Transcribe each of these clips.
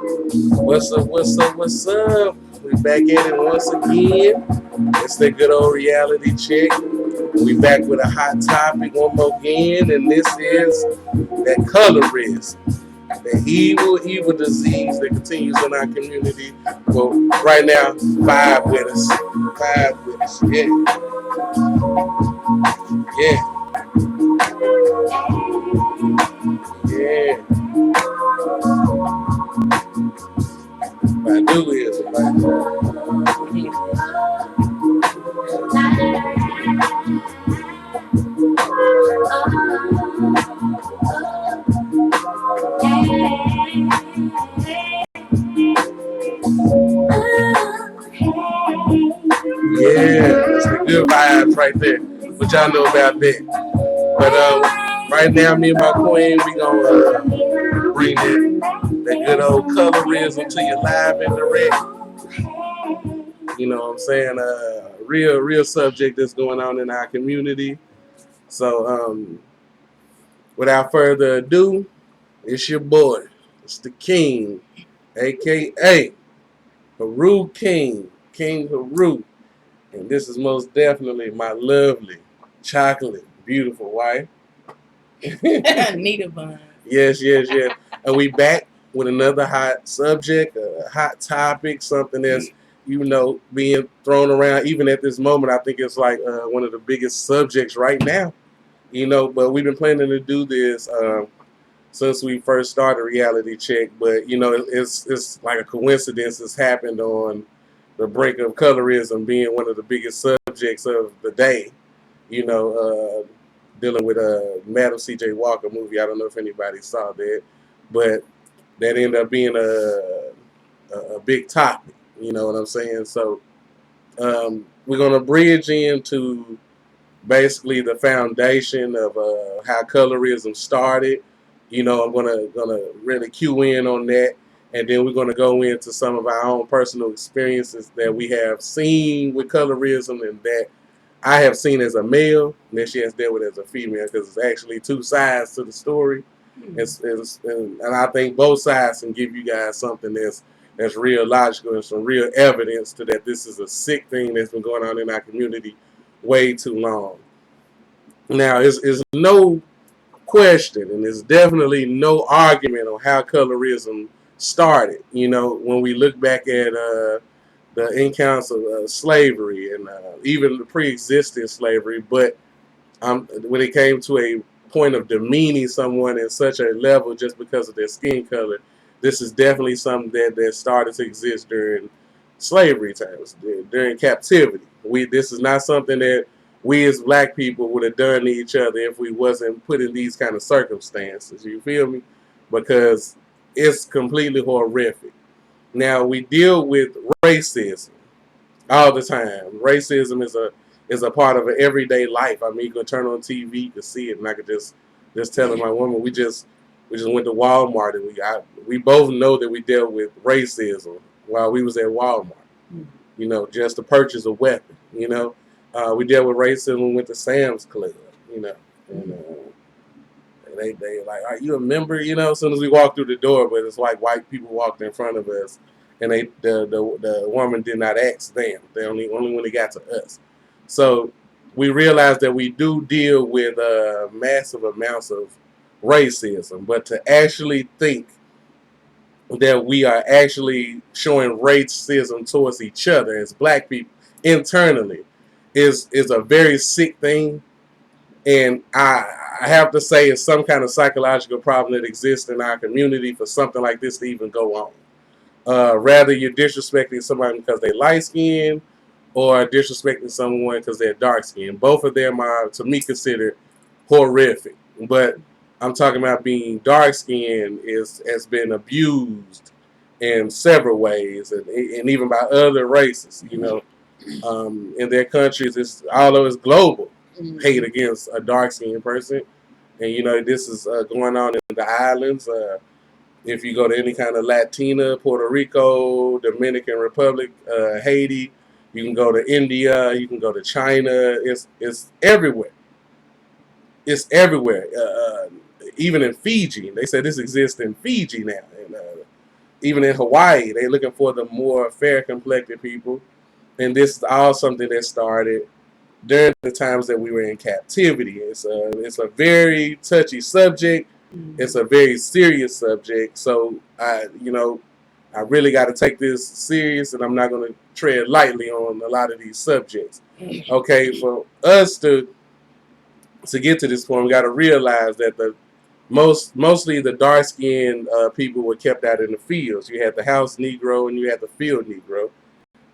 What's up, what's up, what's up? We back at it once again. It's the good old reality check. We back with a hot topic one more again, and this is that colorism, the evil disease that continues in our community. Well, right now, five with us. Five with us. Yeah, yeah, yeah. Badu is, yeah, that's the good vibes right there. What y'all know about that? But right now, me and my queen, we gonna bring that good old colorism to you live and direct. You know what I'm saying? Real subject that's going on in our community. So without further ado, it's your boy. It's the King, aka Haru King, King Haru. And this is most definitely my lovely, chocolate, beautiful wife. Nita Bun. Yes, yes, yes. And we back with another hot subject, a hot topic, something that's, being thrown around. Even at this moment, I think it's like one of the biggest subjects right now. But we've been planning to do this since we first started Reality Check. But, it's like a coincidence that's happened on the brink of colorism being one of the biggest subjects of the day. You know, dealing with a Madam C.J. Walker movie. I don't know if anybody saw that, but that ended up being a big topic. You know what I'm saying? So we're gonna bridge into basically the foundation of how colorism started. I'm gonna really cue in on that, and then we're gonna go into some of our own personal experiences that we have seen with colorism and that I have seen as a male, and then she has dealt with as a female, because it's actually two sides to the story. And I think both sides can give you guys something that's real logical and some real evidence to that this is a sick thing that's been going on in our community way too long. Now, it's no question, and there's definitely no argument on how colorism started. When we look back at the encounters of slavery and even the pre-existing slavery, but when it came to a point of demeaning someone at such a level just because of their skin color, this is definitely something that started to exist during slavery times, during captivity. This is not something that we as black people would have done to each other if we wasn't put in these kind of circumstances. You feel me? Because it's completely horrific. Now we deal with racism all the time. Racism is a part of everyday life. I mean, you can turn on TV, you can see it, and I could just tell my woman, we just went to Walmart, and we both know that we dealt with racism while we was at Walmart. Just to purchase a weapon. We dealt with racism when we went to Sam's Club. And they like, are you a member? As soon as we walked through the door, but it's like white people walked in front of us, and the woman did not ask them. They only when it got to us. So we realized that we do deal with massive amounts of racism, but to actually think that we are actually showing racism towards each other as black people internally is a very sick thing. And I have to say it's some kind of psychological problem that exists in our community for something like this to even go on. Rather you're disrespecting somebody because they're light skinned or disrespecting someone because they're dark skinned. Both of them are, to me, considered horrific. But I'm talking about being dark skinned has been abused in several ways, and even by other races. In their countries, although it's global, hate against a dark skinned person, and this is going on in the islands. If you go to any kind of Latina, Puerto Rico, Dominican Republic, Haiti, you can go to India, you can go to China. It's everywhere. It's everywhere. Even in Fiji, they say this exists in Fiji now. And even in Hawaii, they're looking for the more fair complected people. And this is all something that started during the times that we were in captivity. It's a very touchy subject. It's a very serious subject. So I really got to take this serious, and I'm not going to tread lightly on a lot of these subjects. Okay, for us to get to this point, we got to realize that mostly the dark skinned people were kept out in the fields. You had the house Negro and you had the field Negro,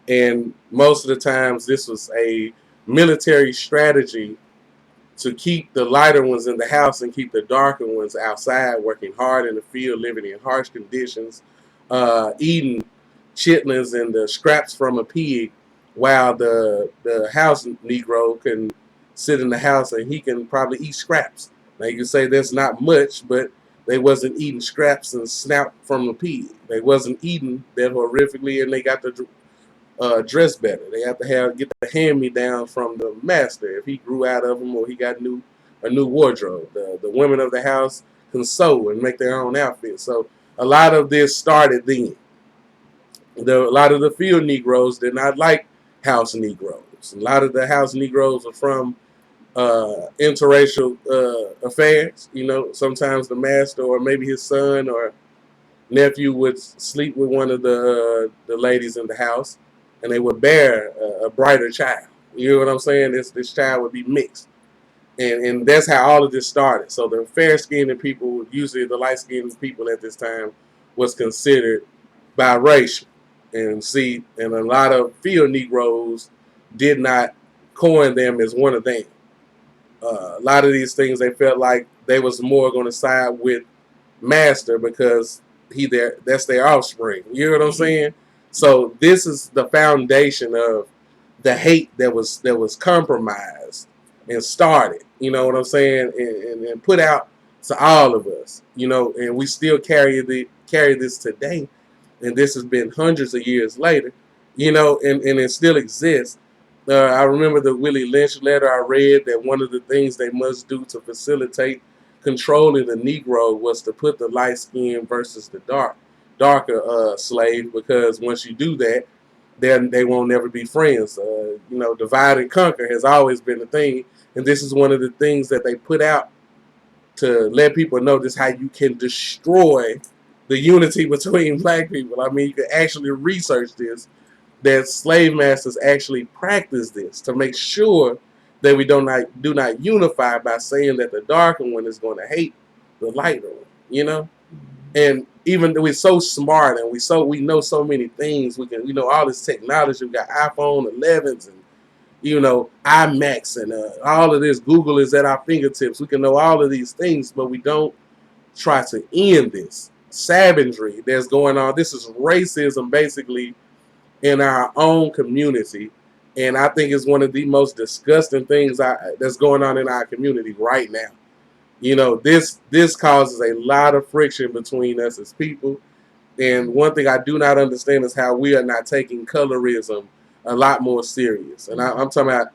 and most of the times this was a military strategy to keep the lighter ones in the house and keep the darker ones outside, working hard in the field, living in harsh conditions, eating chitlins and the scraps from a pig, while the house Negro can sit in the house and he can probably eat scraps. Now you can say that's not much, but they wasn't eating scraps and snout from a pig. They wasn't eating that horrifically, and they got the dress better. They have to get the hand me down from the master if he grew out of them or he got a new wardrobe. The women of the house can sew and make their own outfits. So a lot of this started then. A lot of the field Negroes did not like house Negroes. A lot of the house Negroes are from interracial affairs. Sometimes the master or maybe his son or nephew would sleep with one of the ladies in the house, and they would bear a brighter child. You know what I'm saying? This child would be mixed, and that's how all of this started. So the fair skinned people, usually the light skinned people at this time, was considered biracial, and a lot of field Negroes did not coin them as one of them. A lot of these things they felt like they was more going to side with master because that's their offspring. You know what I'm saying? So this is the foundation of the hate that was compromised and started. You know what I'm saying? And put out to all of us. And we still carry this today. And this has been hundreds of years later. And it still exists. I remember the Willie Lynch letter I read that one of the things they must do to facilitate controlling the Negro was to put the light skin versus the darker slave, because once you do that, then they won't never be friends. Divide and conquer has always been a thing, and this is one of the things that they put out to let people know this how you can destroy the unity between black people. I mean, you can actually research this, that slave masters actually practice this to make sure that we do not unify by saying that the darker one is going to hate the lighter one. And even though we're so smart and we know so many things, we know all this technology. We got iPhone 11s and iMacs and all of this. Google is at our fingertips. We can know all of these things, but we don't try to end this savagery that's going on. This is racism, basically, in our own community, and I think it's one of the most disgusting things that's going on in our community right now. This causes a lot of friction between us as people, and one thing I do not understand is how we are not taking colorism a lot more serious. And I'm talking about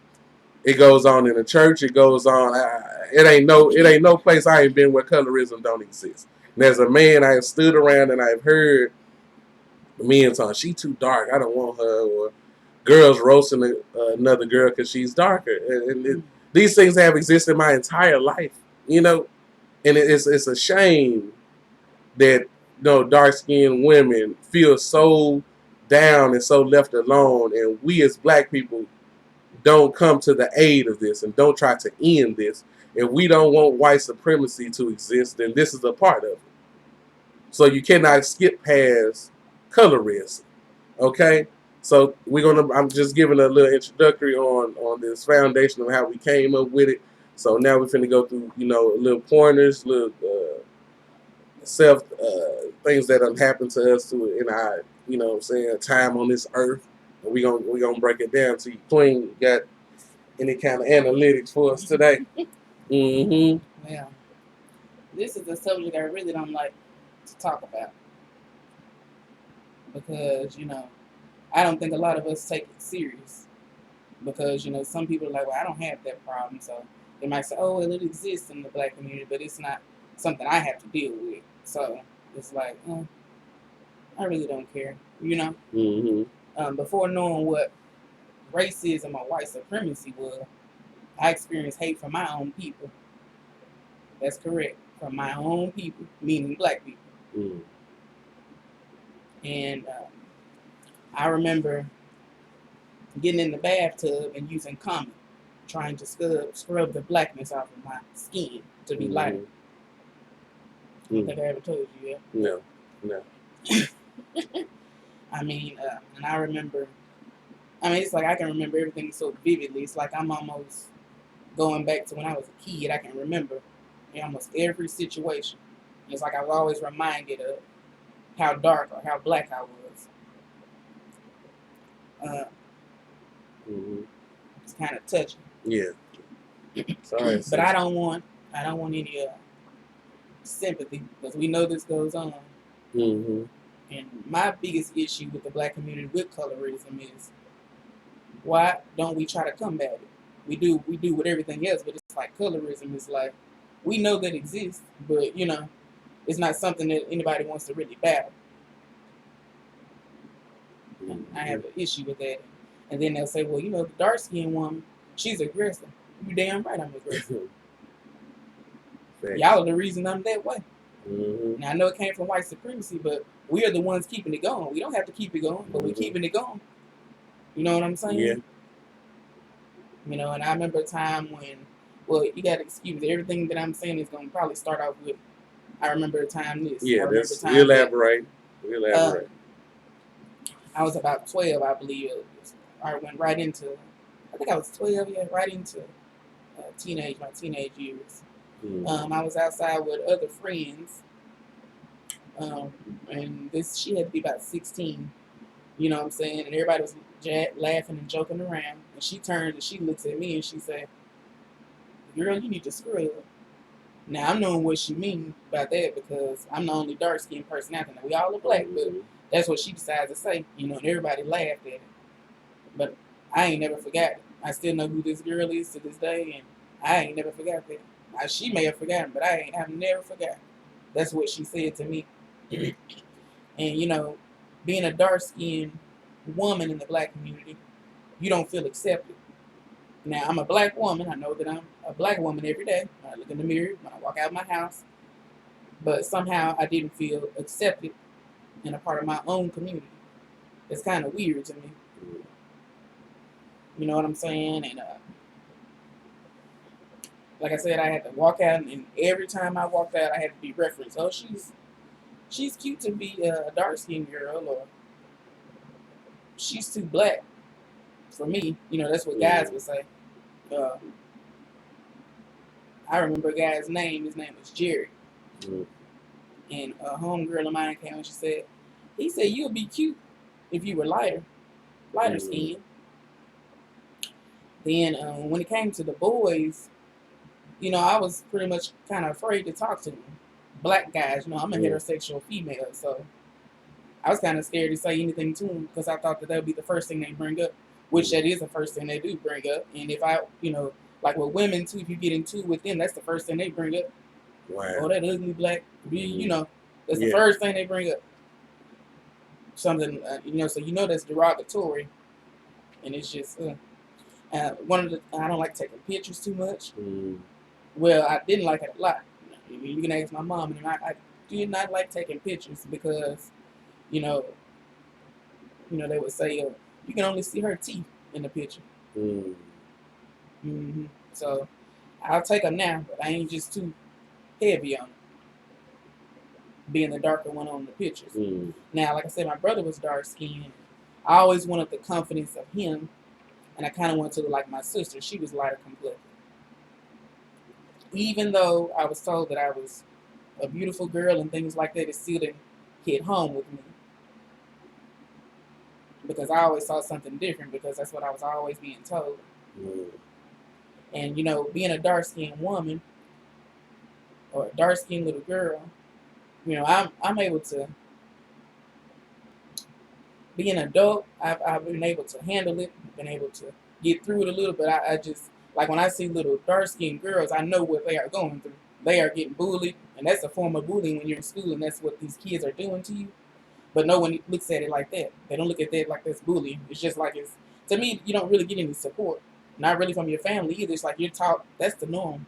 it goes on in the church. It goes on. It ain't no place I ain't been where colorism don't exist. And as a man, I have stood around and I've heard men talk, she too dark, I don't want her, or girls roasting another girl because she's darker. These things have existed my entire life, and it's a shame that dark-skinned women feel so down and so left alone, and we as black people don't come to the aid of this and don't try to end this. If we don't want white supremacy to exist, then this is a part of it. So you cannot skip past colorism. Okay? So I'm just giving a little introductory on this foundation of how we came up with it. So now we're finna go through, little pointers, little self things that have happened to us in our, time on this earth. And we gonna break it down to you. Queen, got any kind of analytics for us today? Mm-hmm. Well, this is a subject I really don't like to talk about because, I don't think a lot of us take it serious because, some people are like, well, I don't have that problem. So they might say, oh, well, it exists in the black community, but it's not something I have to deal with. So it's like, I I really don't care. You know, Mm-hmm. before knowing what racism or white supremacy was, I experienced hate from my own people. That's correct. From my own people, meaning black people. Mm. And I remember getting in the bathtub and using Comet, trying to scrub the blackness off of my skin to be lighter. I don't think I ever told you yet. No. I mean, and I remember, it's like I can remember everything so vividly. It's like I'm almost going back to when I was a kid. I can remember in almost every situation. And it's like I was always reminded of how dark or how black I was. It's kind of touching. Yeah. Sorry. But I don't want any sympathy, because we know this goes on. And my biggest issue with the black community with colorism is, why don't we try to combat it? We do with everything else, but it's like colorism is like, we know that exists, but you know, it's not something that anybody wants to really battle. I have an issue with that. And then they'll say, well, you know, the dark-skinned woman, she's aggressive. You damn right I'm aggressive. Y'all are the reason I'm that way. Now, I know it came from white supremacy, but we are the ones keeping it going. We don't have to keep it going, but we're keeping it going. You know what I'm saying? Yeah. You know, and I remember a time when, well, you got to excuse me, everything that I'm saying is going to probably start off with, I remember a time this. Yeah, elaborate. I was about 12, I believe. I went right into, I think I was 12, yeah, right into my teenage years. I was outside with other friends, and she had to be about 16, you know what I'm saying? And everybody was laughing and joking around. And she turned and she looks at me and she said, girl, you need to scrub. Now, I'm knowing what she means about that, because I'm the only dark-skinned person out there. We all are black, but that's what she decided to say, you know, and everybody laughed at it. But I ain't never forgot it. I still know who this girl is to this day, and I ain't never forgot that. Now, she may have forgotten, but I've never forgotten. That's what she said to me. And, you know, being a dark-skinned woman in the black community, you don't feel accepted. Now, I'm a black woman. I know that I'm a black woman every day. When I look in the mirror, when I walk out of my house. But somehow I didn't feel accepted and a part of my own community. It's kind of weird to me. You know what I'm saying? And like I said, I had to walk out, and every time I walked out, I had to be referenced. Oh, she's cute to be a dark-skinned girl, or she's too black for me. You know, that's what guys would say. I remember a guy's name. His name was Jerry. And a homegirl of mine came and she said, he said, you'll be cute if you were lighter skin. Then when it came to the boys, you know, I was pretty much kind of afraid to talk to them. Black guys, you know, I'm a heterosexual female, so I was kind of scared to say anything to them, because I thought that would be the first thing they bring up, which that is the first thing they do bring up. And if I, you know, like with women too, if you get into with them, that's the first thing they bring up. Wow. Oh, that ugly black, you know, that's the first thing they bring up. Something, you know, so you know that's derogatory, and it's just I don't like taking pictures too much. Well, I didn't like it a lot. You can ask my mom, and I did not like taking pictures, because, you know, they would say, you can only see her teeth in the picture. So I'll take them now, but I ain't just too heavy on it, being the darker one on the pictures. Now, like I said, my brother was dark skinned. I always wanted the confidence of him, and I kind of wanted to look like my sister. She was lighter complexion. Even though I was told that I was a beautiful girl and things like that, it still didn't hit home with me, because I always saw something different, because that's what I was always being told. And, you know, being a dark-skinned woman or a dark-skinned little girl, you know, I'm able to be an adult. I've been able to handle it, been able to get through it a little, but I just, like when I see little dark-skinned girls, I know what they are going through. They are getting bullied, and that's a form of bullying when you're in school, and that's what these kids are doing to you. But no one looks at it like that. They don't look at that like that's bullying. It's just like it's to me, you don't really get any support. Not really from your family either. It's like you're taught that's the norm.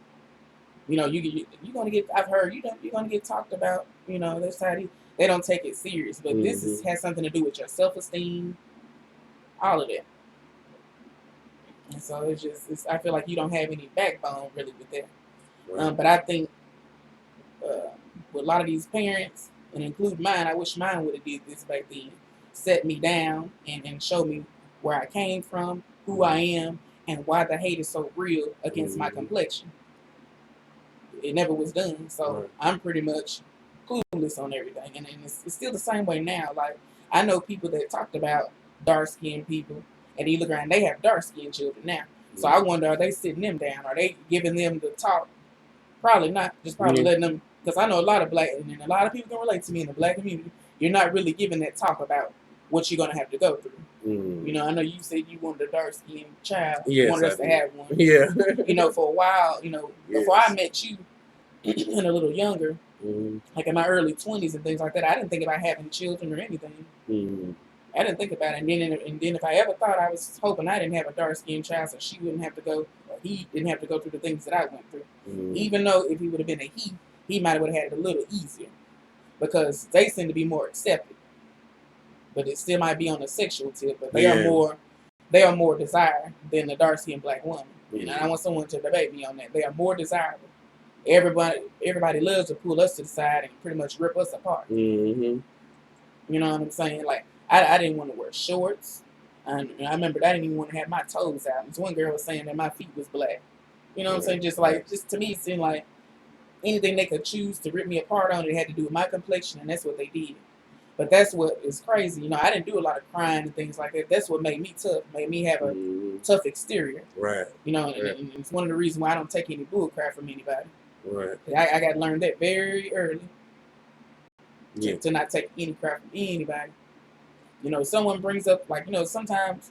You know, you're gonna get. I've heard you're gonna get talked about. You know, that's how they don't take it serious. But this has something to do with your self-esteem, all of that. And so I feel like you don't have any backbone really with that. Right. But I think with a lot of these parents, and include mine, I wish mine would have did this back then. Set me down and show me where I came from, who I am, and why the hate is so real against my complexion. It never was done. So I'm pretty much clueless on everything. And it's still the same way now. Like, I know people that talked about dark-skinned people, and you look around, they have dark-skinned children now. So I wonder, are they sitting them down? Are they giving them the talk? Probably not. Just probably letting them, because I know a lot of black, and a lot of people can relate to me in the black community. You're not really giving that talk about what you're going to have to go through. You know, I know you said you wanted a dark-skinned child. Yes, you wanted us to have one. Yeah. You know, for a while, you know, before I met you, and a little younger, like in my early 20s and things like that, I didn't think about having children or anything. I didn't think about it. And then if I ever thought, I was hoping I didn't have a dark-skinned child so she wouldn't have to go, or he didn't have to go through the things that I went through. Even though if he would have been a he might have had it a little easier because they seem to be more accepted. But it still might be on the sexual tip, but they are more desired than the dark-skinned black woman. And I want someone to debate me on that. They are more desirable. Everybody loves to pull us to the side and pretty much rip us apart. You know what I'm saying? Like, I didn't want to wear shorts. And I remember I didn't even want to have my toes out. This one girl was saying that my feet was black. You know what I'm saying? Just to me, it seemed like anything they could choose to rip me apart on, it had to do with my complexion, and that's what they did. But that's what is crazy. You know, I didn't do a lot of crying and things like that. That's what made me tough, made me have a tough exterior. Right. You know, and it's one of the reasons why I don't take any bull crap from anybody. Right. I got to learn that very early to not take any crap from anybody. You know, someone brings up, like, you know, sometimes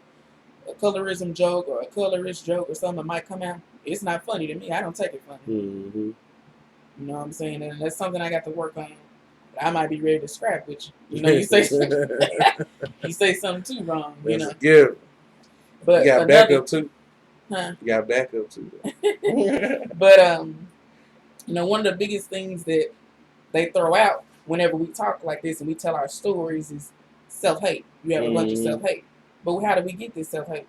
a colorism joke or a colorist joke or something might come out. It's not funny to me. I don't take it funny. You know what I'm saying? And that's something I got to work on. But I might be ready to scrap with you. You know, you say you say something too wrong. You know. Good. But you got backup too. Huh? You got backup too. But you know, one of the biggest things that they throw out whenever we talk like this and we tell our stories is self-hate. You have a bunch of self-hate. But how do we get this self-hate?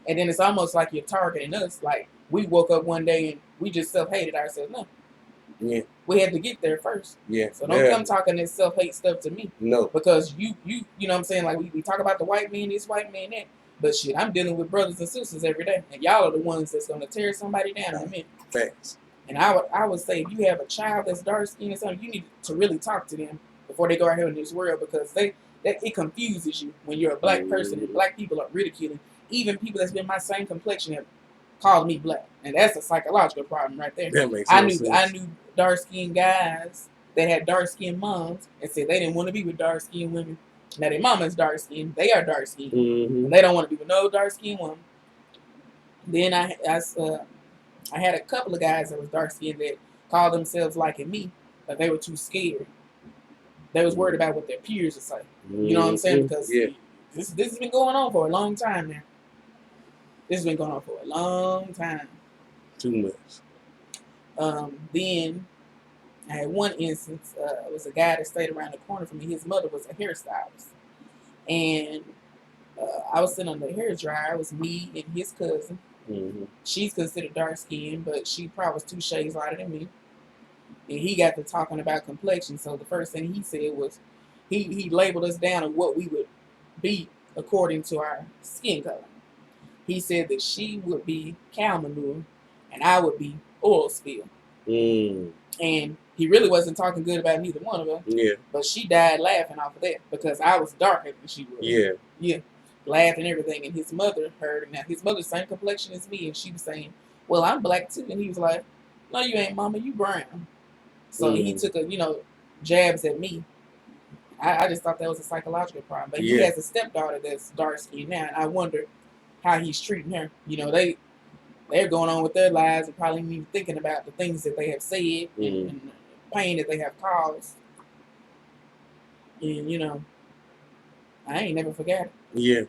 And then it's almost like you're targeting us. Like, we woke up one day and we just self-hated ourselves. No. Yeah. We had to get there first. Yeah. So don't come talking this self-hate stuff to me. No. Because you know what I'm saying? Like, we talk about the white man, this white man, that. But shit, I'm dealing with brothers and sisters every day. And y'all are the ones that's going to tear somebody down in a minute. Facts. And I would say if you have a child that's dark-skinned or something, you need to really talk to them before they go out here in this world, because it confuses you when you're a black person and black people are ridiculing. Even people that's been my same complexion have called me black, and that's a psychological problem right there. That makes sense. I knew dark-skinned guys that had dark-skinned moms and said they didn't want to be with dark-skinned women. Now their mama's dark-skinned, they are dark-skinned, and they don't want to be with no dark-skinned woman. Then I had a couple of guys that was dark-skinned that called themselves liking me, but they were too scared. They was worried about what their peers would say. You know what I'm saying? Because this has been going on for a long time now. This has been going on for a long time. Too much. Then I had one instance. It was a guy that stayed around the corner from me. His mother was a hairstylist. And I was sitting on the hair dryer. It was me and his cousin. She's considered dark-skinned, but she probably was 2 shades lighter than me. And he got to talking about complexion. So the first thing he said was, he labeled us down on what we would be according to our skin color. He said that she would be cow manure and I would be oil spill. And he really wasn't talking good about neither one of us. Yeah. But she died laughing off of that because I was darker than she was. Yeah. Yeah. Laughed and everything. And his mother heard it. Now, his mother's same complexion as me. And she was saying, well, I'm black too. And he was like, no, you ain't, mama. You brown. So he took jabs at me. I just thought that was a psychological problem. But he has a stepdaughter that's dark-skinned now. And I wonder how he's treating her. You know, they're going on with their lives and probably even thinking about the things that they have said and the pain that they have caused. And, you know, I ain't never forgot it. Yeah.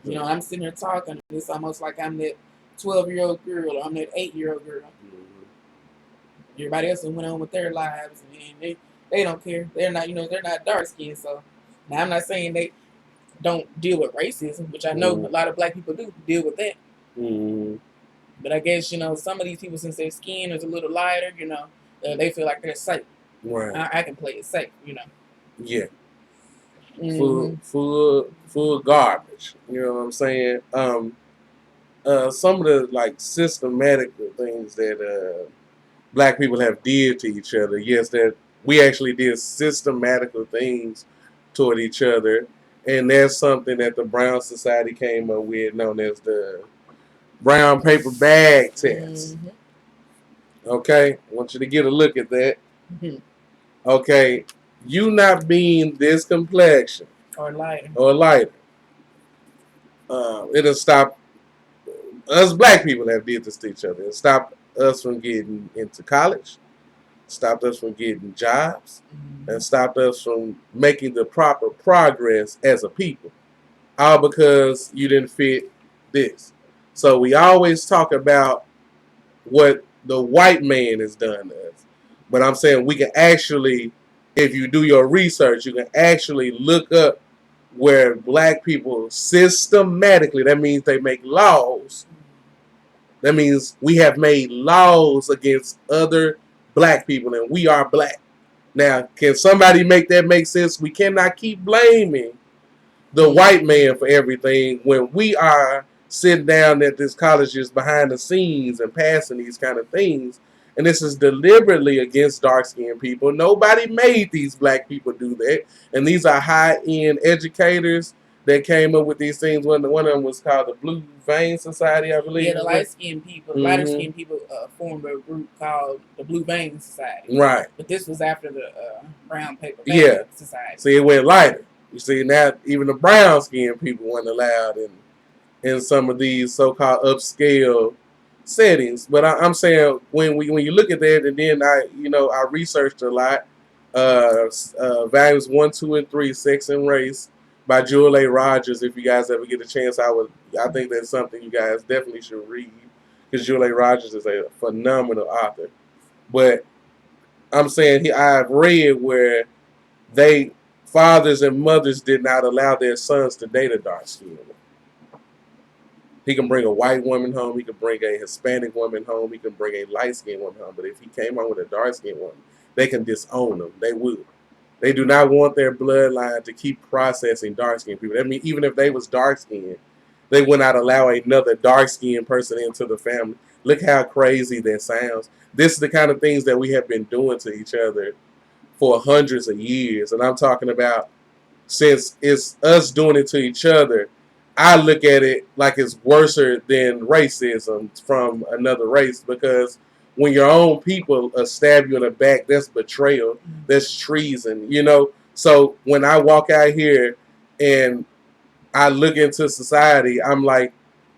You know, I'm sitting here talking. It's almost like I'm that 12-year-old girl or I'm that 8-year-old girl. Everybody else went on with their lives, and they don't care. They're not, they're not dark skinned. So now I'm not saying they don't deal with racism, which I know a lot of black people do deal with that. But I guess, some of these people, since their skin is a little lighter, they feel like they're safe. Right. I can play it safe, Yeah. Full garbage. You know what I'm saying? Some of the like systematic things that black people have did to each other. Yes, that we actually did systematical things toward each other, and that's something that the Brown Society came up with, known as the brown paper bag test. Okay, I want you to get a look at that. Okay, you not being this complexion or lighter, it'll stop us black people have did this to each other. It stopped us from getting into college, stopped us from getting jobs, and stopped us from making the proper progress as a people. All because you didn't fit this. So we always talk about what the white man has done to us. But I'm saying we can actually, if you do your research, you can actually look up where black people systematically, that means they make laws. That means we have made laws against other black people, and we are black. Now, can somebody make that make sense? We cannot keep blaming the white man for everything when we are sitting down at this colleges behind the scenes and passing these kind of things. And this is deliberately against dark-skinned people. Nobody made these black people do that. And these are high-end educators that came up with these things. One of them was called the Blue Vein Society, I believe. Yeah, the light-skinned people, lighter-skinned people formed a group called the Blue Vein Society. Right. But this was after the Brown Paper Bag Society. See, it went lighter. You see, now even the brown-skinned people weren't allowed in some of these so-called upscale settings. But I'm saying when you look at that, and then I researched a lot. Volumes 1, 2, and 3, Sex and Race by Jewel A. Rogers. If you guys ever get a chance, I think that's something you guys definitely should read, because Jewel A. Rogers is a phenomenal author. But I'm saying I've read where fathers and mothers did not allow their sons to date a dark skinned woman. He can bring a white woman home. He can bring a Hispanic woman home. He can bring a light-skinned woman home. But if he came home with a dark-skinned woman, they can disown them. They would. They do not want their bloodline to keep processing dark-skinned people. I mean, even if they was dark-skinned, they would not allow another dark-skinned person into the family. Look how crazy that sounds. This is the kind of things that we have been doing to each other for hundreds of years. And I'm talking about, since it's us doing it to each other, I look at it like it's worse than racism from another race, because when your own people stab you in the back, that's betrayal, that's treason, So when I walk out here and I look into society, I'm like,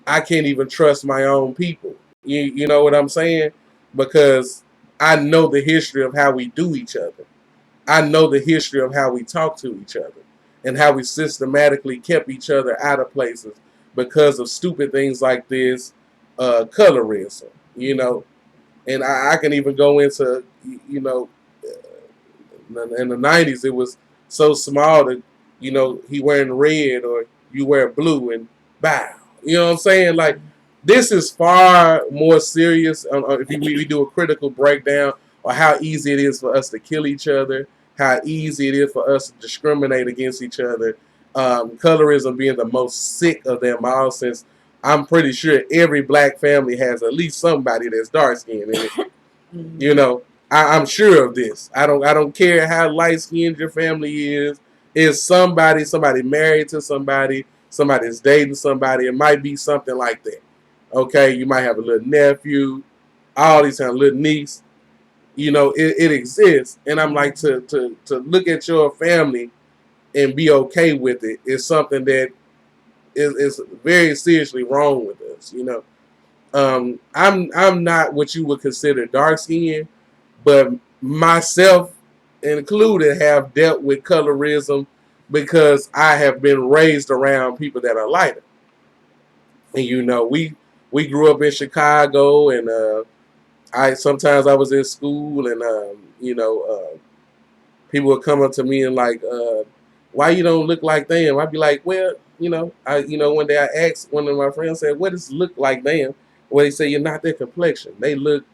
I can't even trust my own people. You know what I'm saying? Because I know the history of how we do each other. I know the history of how we talk to each other and how we systematically kept each other out of places because of stupid things like this, colorism, And I can even go into, in the 90s, it was so small that, he wearing red or you wear blue and bow. You know what I'm saying? Like, this is far more serious if we do a critical breakdown or how easy it is for us to kill each other, how easy it is for us to discriminate against each other. Colorism being the most sick of them all, since I'm pretty sure every black family has at least somebody that's dark skinned in it. I'm sure of this. I don't care how light skinned your family is. It's somebody married to somebody's dating somebody. It might be something like that. Okay, you might have a little nephew, all these kind of little niece. It exists, and I'm like, to look at your family and be okay with it is something that is very seriously wrong with us. I'm not what you would consider dark skinned, but myself, included, have dealt with colorism because I have been raised around people that are lighter. And we grew up in Chicago, and I sometimes I was in school, and people would come up to me and like, why you don't look like them? I'd be like, well, one day I asked one of my friends, said, what does look like them? Well, he said, you're not their complexion. They look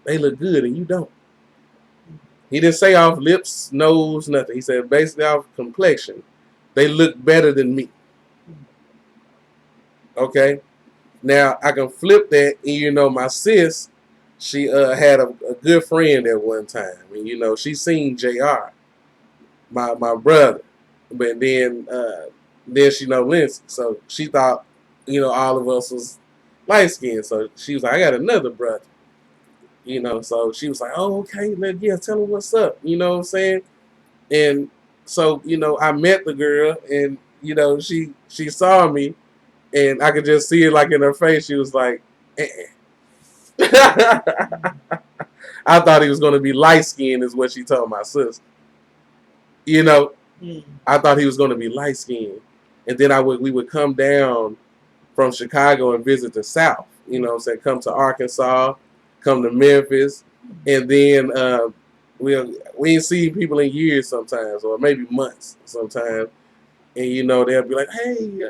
good, and you don't. He didn't say off lips, nose, nothing. He said basically off complexion. They look better than me. Okay. Now I can flip that, and my sis, she had a good friend at one time, and she seen Jr. my brother, but then she know Lindsay, so she thought all of us was light skinned. So she was like, I got another brother, so she was like, oh okay, yeah, tell him what's up, you know what I'm saying? And so I met the girl, and she saw me, and I could just see it like in her face. She was like, I thought he was going to be light skinned, is what she told my sister. I thought he was going to be light skinned, and then we would come down from Chicago and visit the South. You know what I'm saying? Come to Arkansas, come to Memphis, and then we ain't seen people in years sometimes, or maybe months sometimes. And they'll be like, hey,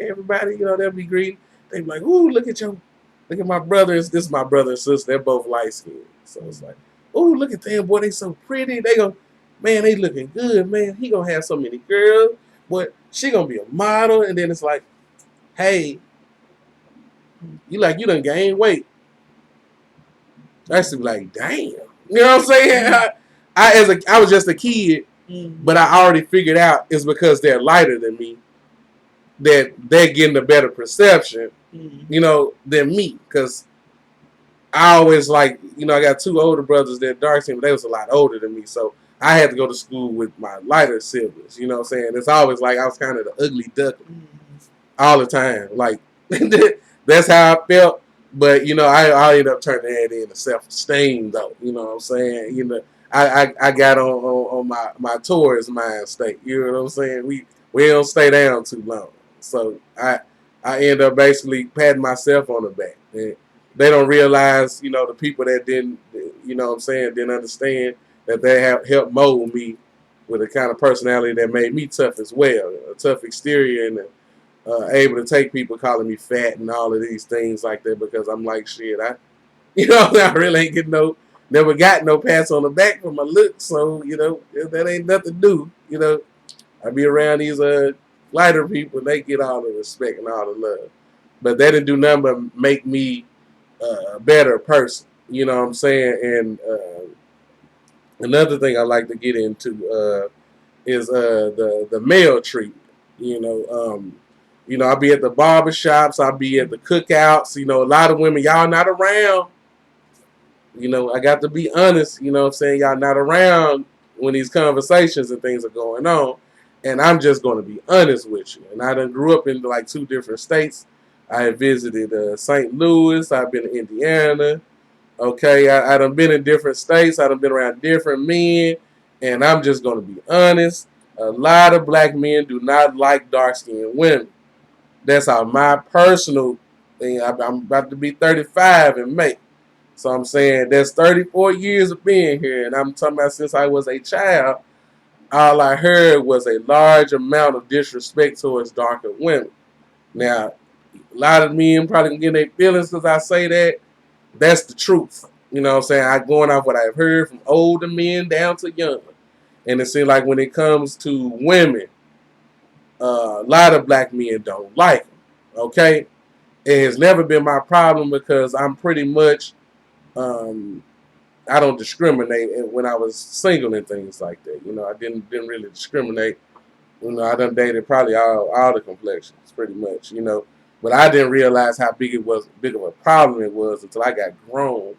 everybody, they'll be greeting. They'll be like, ooh, look at my brothers. This is my brother and sister. They're both light skinned. So it's like, ooh, look at them, boy, they so pretty. Man, they looking good, man. He gonna have so many girls. But she gonna be a model. And then it's like, hey, you done gained weight. I used to be like, damn. You know what I'm saying? I was just a kid, but I already figured out it's because they're lighter than me that they're getting a better perception, than me. Because I always I got two older brothers that are dark skinned, but they was a lot older than me. So I had to go to school with my lighter siblings. You know what I'm saying? It's always like I was kind of the ugly duckling all the time. Like, that's how I felt. But, I ended up turning that into self-esteem, though. You know what I'm saying? I got on my Taurus mind state. You know what I'm saying? We don't stay down too long. So I end up basically patting myself on the back. And they don't realize, the people that didn't, didn't understand that they have helped mold me with a kind of personality that made me tough as well. A tough exterior, and able to take people calling me fat and all of these things like that, because I'm like, shit, I really ain't never got no pats on the back for my looks. So, that ain't nothing new. I be around these lighter people, they get all the respect and all the love. But that didn't do nothing but make me a better person. You know what I'm saying? And another thing I like to get into is the male treatment. I'll be at the barber shops, I'll be at the cookouts. A lot of women, y'all not around. I got to be honest, you know what I'm saying? Y'all not around when these conversations and things are going on. And I'm just going to be honest with you. And I done grew up in like 2 different states. I have visited St. Louis. I've been to Indiana. Okay, I done been in different states. I done been around different men. And I'm just going to be honest. A lot of black men do not like dark-skinned women. That's how my personal thing. I'm about to be 35 in May. So I'm saying that's 34 years of being here. And I'm talking about since I was a child, all I heard was a large amount of disrespect towards darker women. Now, a lot of men probably can get their feelings because I say that. That's the truth. You know what I'm saying? I'm going off what I've heard from older men down to young. And it seems like when it comes to women, a lot of black men don't like them. Okay? It has never been my problem because I'm pretty much, I don't discriminate when I was single and things like that. I didn't really discriminate. I done dated probably all the complexions pretty much, But I didn't realize how big of a problem it was until I got grown.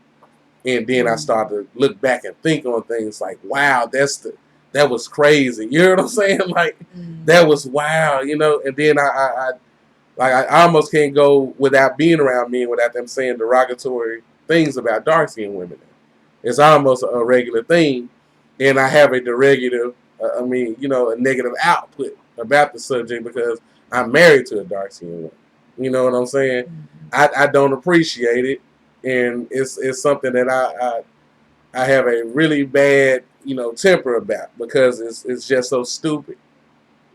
And then I started to look back and think on things like, wow, that was crazy. You know what I'm saying? Like, that was wow, And then I almost can't go without being around men without them saying derogatory things about dark-skinned women. It's almost a regular thing. and I have a derogative, a negative output about the subject because I'm married to a dark skinned woman. You know what I'm saying? I don't appreciate it, and it's something that I have a really bad temper about because it's just so stupid.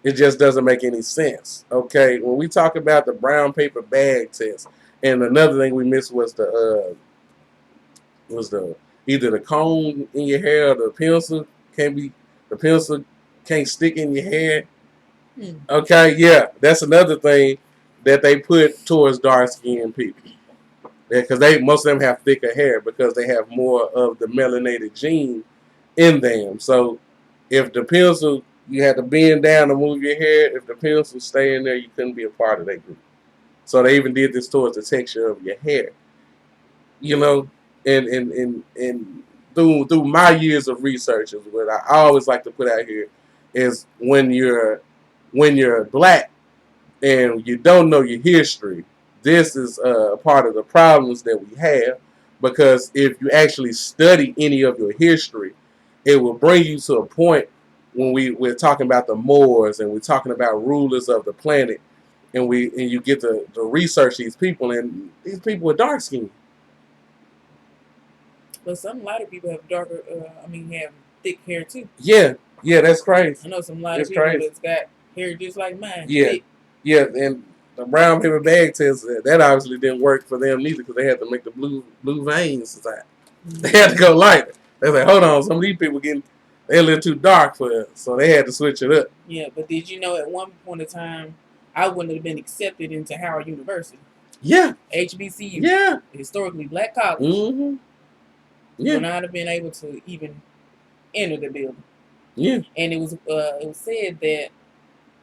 It just doesn't make any sense. Okay, when we talk about the brown paper bag test, and another thing we missed was the either the comb in your hair or the pencil can't stick in your hair. Okay, yeah, that's another thing that they put towards dark skinned people. Because most of them have thicker hair because they have more of the melanated gene in them. So if the pencil, you had to bend down to move your hair. If the pencil stay in there, you couldn't be a part of that group. So they even did this towards the texture of your hair. You know, and through my years of research is what I always like to put out here is when you're black and you don't know your history, this is part of the problems that we have, because if you actually study any of your history, it will bring you to a point when we're talking about the Moors and we're talking about rulers of the planet, and you get to research these people, and these people are dark skinned. But a lot of people have have thick hair too. Yeah, that's crazy. I know a lot of people that's got hair just like mine. Yeah, thick. Yeah, and the brown paper bag test, that obviously didn't work for them neither because they had to make the blue veins inside. They had to go lighter. They like, hold on, some of these people they're a little too dark for us, so they had to switch it up. Yeah, but did you know at one point in time, I wouldn't have been accepted into Howard University. Yeah. HBCU. Yeah. Historically black college. Mm-hmm. Yeah. Would not have been able to even enter the building. Yeah. And it was said that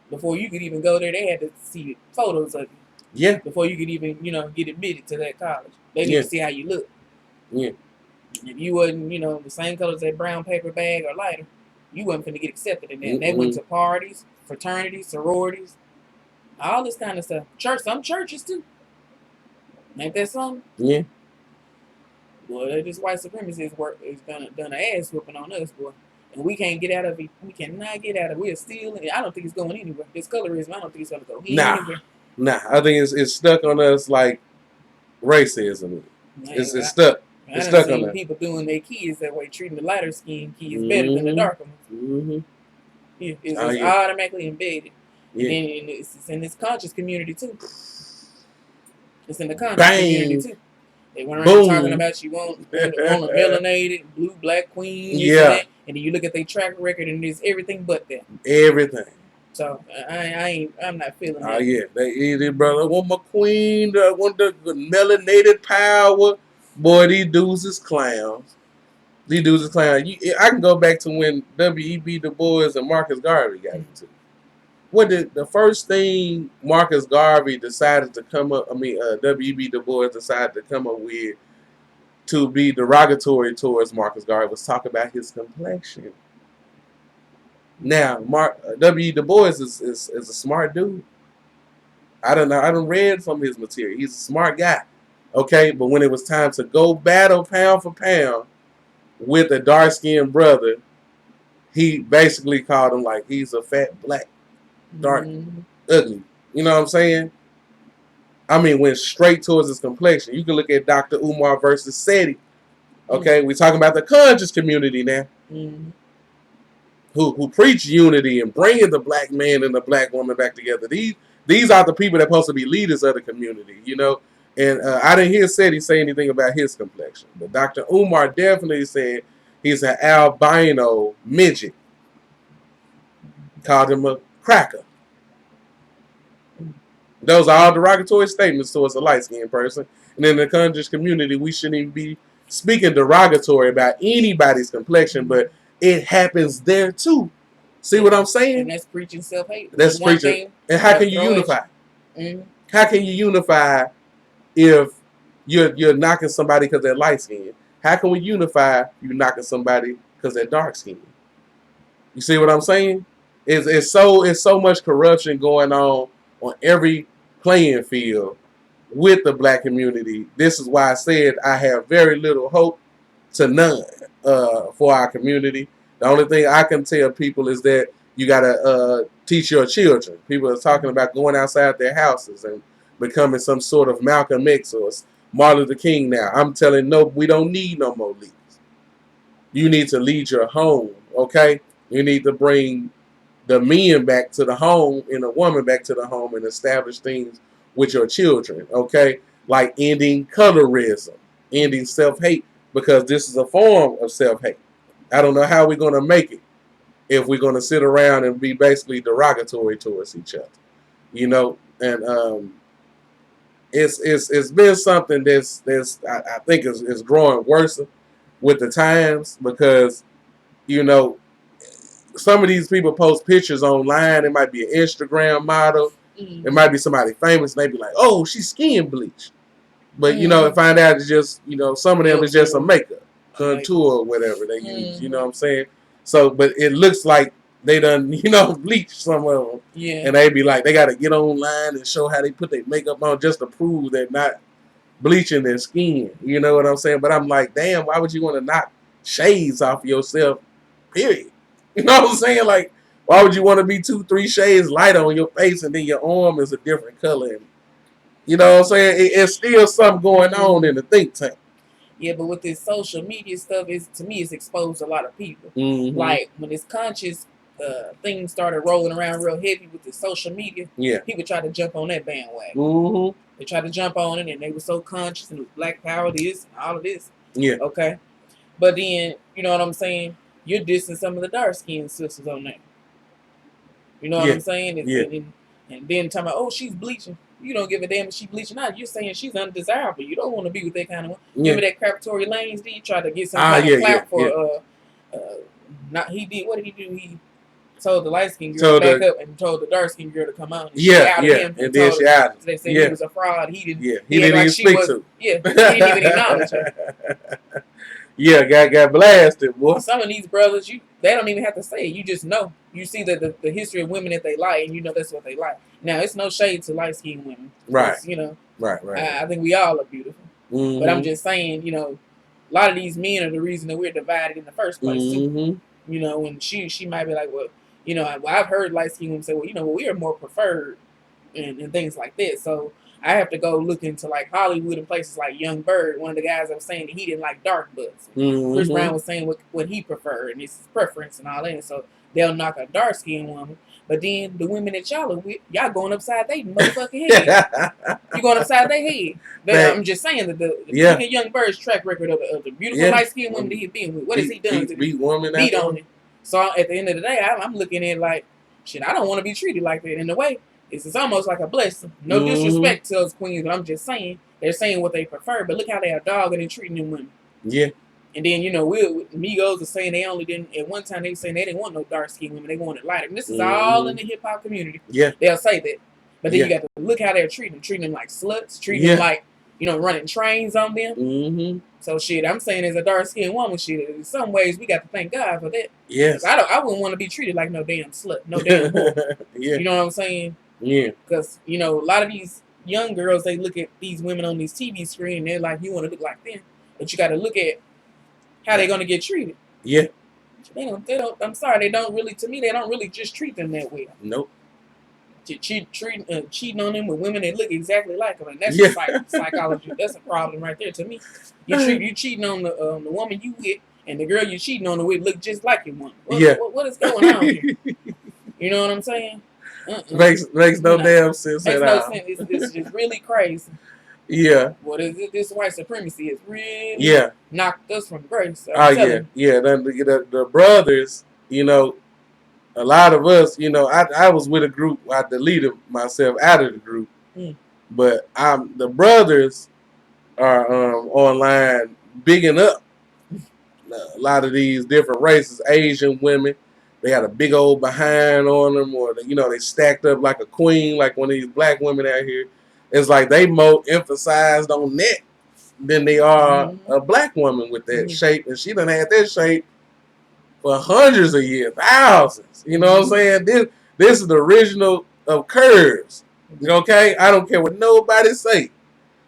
before you could even go there, they had to see photos of you. Yeah. Before you could even, get admitted to that college. They need to see how you look. Yeah. If you wasn't, the same color as that brown paper bag or lighter, you wasn't going to get accepted in there. They went to parties, fraternities, sororities, all this kind of stuff. Some churches too. Ain't that something? Yeah. Boy, this white supremacist work is done an ass whooping on us, boy. And we can't get out of it. We cannot get out of it. We're still. I don't think it's going anywhere. This colorism, I don't think it's going to go anywhere. Nah. I think it's stuck on us like racism. It's stuck. It's stuck on us. People doing their kids that way, treating the lighter skinned kids better than the darker ones. Mm-hmm. It's automatically embedded. Yeah. And it's in this conscious community too. It's in the conscious community too. They weren't talking about you want a melanated, blue, black queen. Yeah. And then you look at their track record and there's everything but that. Everything. So I'm not feeling that. Oh yeah, they easy, brother. I want my queen. I want the melanated power. Boy, these dudes is clowns. I can go back to when W.E.B. Du Bois and Marcus Garvey got into it. What did the first thing Marcus Garvey decided to come up? W.E.B. Du Bois decided to come up with to be derogatory towards Marcus Garvey was talk about his complexion. Now, W.E. Du Bois is a smart dude. I don't know. I done read some of his material. He's a smart guy. Okay, but when it was time to go battle pound for pound with a dark-skinned brother, he basically called him like he's a fat, black, dark, ugly. You know what I'm saying? Went straight towards his complexion. You can look at Dr. Umar versus Seti. Okay, we're talking about the conscious community now. Who preach unity and bringing the black man and the black woman back together. These are the people that are supposed to be leaders of the community, And I didn't hear Seti say anything about his complexion. But Dr. Umar definitely said he's an albino midget. Called him a cracker. Those are all derogatory statements towards a light-skinned person. And in the conscious community, we shouldn't even be speaking derogatory about anybody's complexion, but it happens there too. See what I'm saying? And that's preaching self-hate. That's preaching. And how can you unify? How can you unify if you're knocking somebody because they're light-skinned? How can we unify if you're knocking somebody because they're dark-skinned? You see what I'm saying? It's so much corruption going on every playing field with the black community. This is why I said I have very little hope to none for our community. The only thing I can tell people is that you gotta teach your children. People are talking about going outside their houses and becoming some sort of Malcolm X or Martin Luther King now. I'm telling no, we don't need no more leaders. You need to lead your home, okay? You need to bring the men back to the home and the woman back to the home and establish things with your children, okay? Like ending colorism, ending self-hate, because this is a form of self-hate. I don't know how we're going to make it if we're going to sit around and be basically derogatory towards each other, you know? And it's been something that's I think is growing worse with the times, because, you know, some of these people post pictures online. It might be an Instagram model. Mm-hmm. It might be somebody famous. And they be like, oh, she's skin bleached. But, you know, find out it's just, you know, some of them is just a makeup, contour or whatever they use. You know what I'm saying? So, but it looks like they done, you know, bleached some of them. Yeah. And they be like, they got to get online and show how they put their makeup on just to prove they're not bleaching their skin. You know what I'm saying? But I'm like, damn, why would you want to knock shades off yourself, period? You know what I'm saying? Like, why would you want to be 2-3 shades lighter on your face and then your arm is a different color? And, you know what I'm saying? It's still something going on in the think tank. Yeah, but with this social media stuff, to me, it's exposed a lot of people. Mm-hmm. Like, when this conscious thing started rolling around real heavy with the social media, people tried to jump on that bandwagon. Mm-hmm. They tried to jump on it, and they were so conscious, and it was Black Power, this, and all of this. Yeah. Okay? But then, you know what I'm saying? You're dissing some of the dark-skinned sisters on there. You know what I'm saying? And then talking about, oh, she's bleaching. You don't give a damn if she's bleaching out. You're saying she's undesirable. You don't want to be with that kind of one. Remember that crap Tory Lanez did? He tried to get some kind of clout for what did he do? He told the light-skinned girl to back up and told the dark-skinned girl to come out. And she outed him. And then she outed him. So they said he was a fraud. He didn't even speak to. Yeah, he didn't even acknowledge her. Yeah, got blasted, boy. Some of these brothers, they don't even have to say it. You just know. You see the history of women that they like, and you know that's what they like. Now, it's no shade to light-skinned women. Right. You know. Right. I think we all are beautiful. Mm-hmm. But I'm just saying, you know, a lot of these men are the reason that we're divided in the first place, too. You know, and she might be like, well, you know, I've heard light-skinned women say, well, you know, we are more preferred and things like that. So I have to go look into like Hollywood and places like Young Bird. One of the guys that was saying that he didn't like dark butts. Chris Brown was saying what he preferred and his preference and all that. And so they'll knock a dark skinned woman, but then the women that y'all are with, y'all going upside their motherfucking head. You going upside their head. I'm just saying that the Young Bird's track record of the beautiful light skinned women that he's been with. What has he done to beat woman? Beat on it. So at the end of the day, I'm looking at it like, shit, I don't want to be treated like that. In a way, it's almost like a blessing. No disrespect to those queens, but I'm just saying, they're saying what they prefer, but look how they are dogging and treating them women. Yeah. And then, you know, Migos are saying they only didn't, at one time they were saying they didn't want no dark-skinned women, they wanted lighter. And this is all in the hip-hop community. Yeah. They'll say that. But then you got to look how they're treating them like sluts, treating them like, you know, running trains on them. So shit, I'm saying as a dark-skinned woman, shit, in some ways we got to thank God for that. Yes. I wouldn't want to be treated like no damn slut, no damn whore. You know what I'm saying? Yeah. Because, you know, a lot of these young girls, they look at these women on these TV screen and they're like, you want to look like them. But you got to look at how they're going to get treated. Yeah. They don't, I'm sorry, they don't really just treat them that way. Nope. Cheating on them with women that look exactly like them. And that's psychology. That's a problem right there to me. You cheating on the woman you with, and the girl you cheating on with look just like your woman. What is going on here? You know what I'm saying? Makes no damn sense at all. Makes no sense. It's just really crazy. Yeah. What is it? This white supremacy has really knocked us from grace. Yeah. The brothers, you know, a lot of us, you know, I was with a group. I deleted myself out of the group, but the brothers are online bigging up a lot of these different races. Asian women, they got a big old behind on them, or you know, they stacked up like a queen, like one of these black women out here. It's like they more emphasized on that than they are a black woman with that shape, and she done had that shape for hundreds of years, thousands. You know what I'm saying? This is the original of curves. Okay? I don't care what nobody say.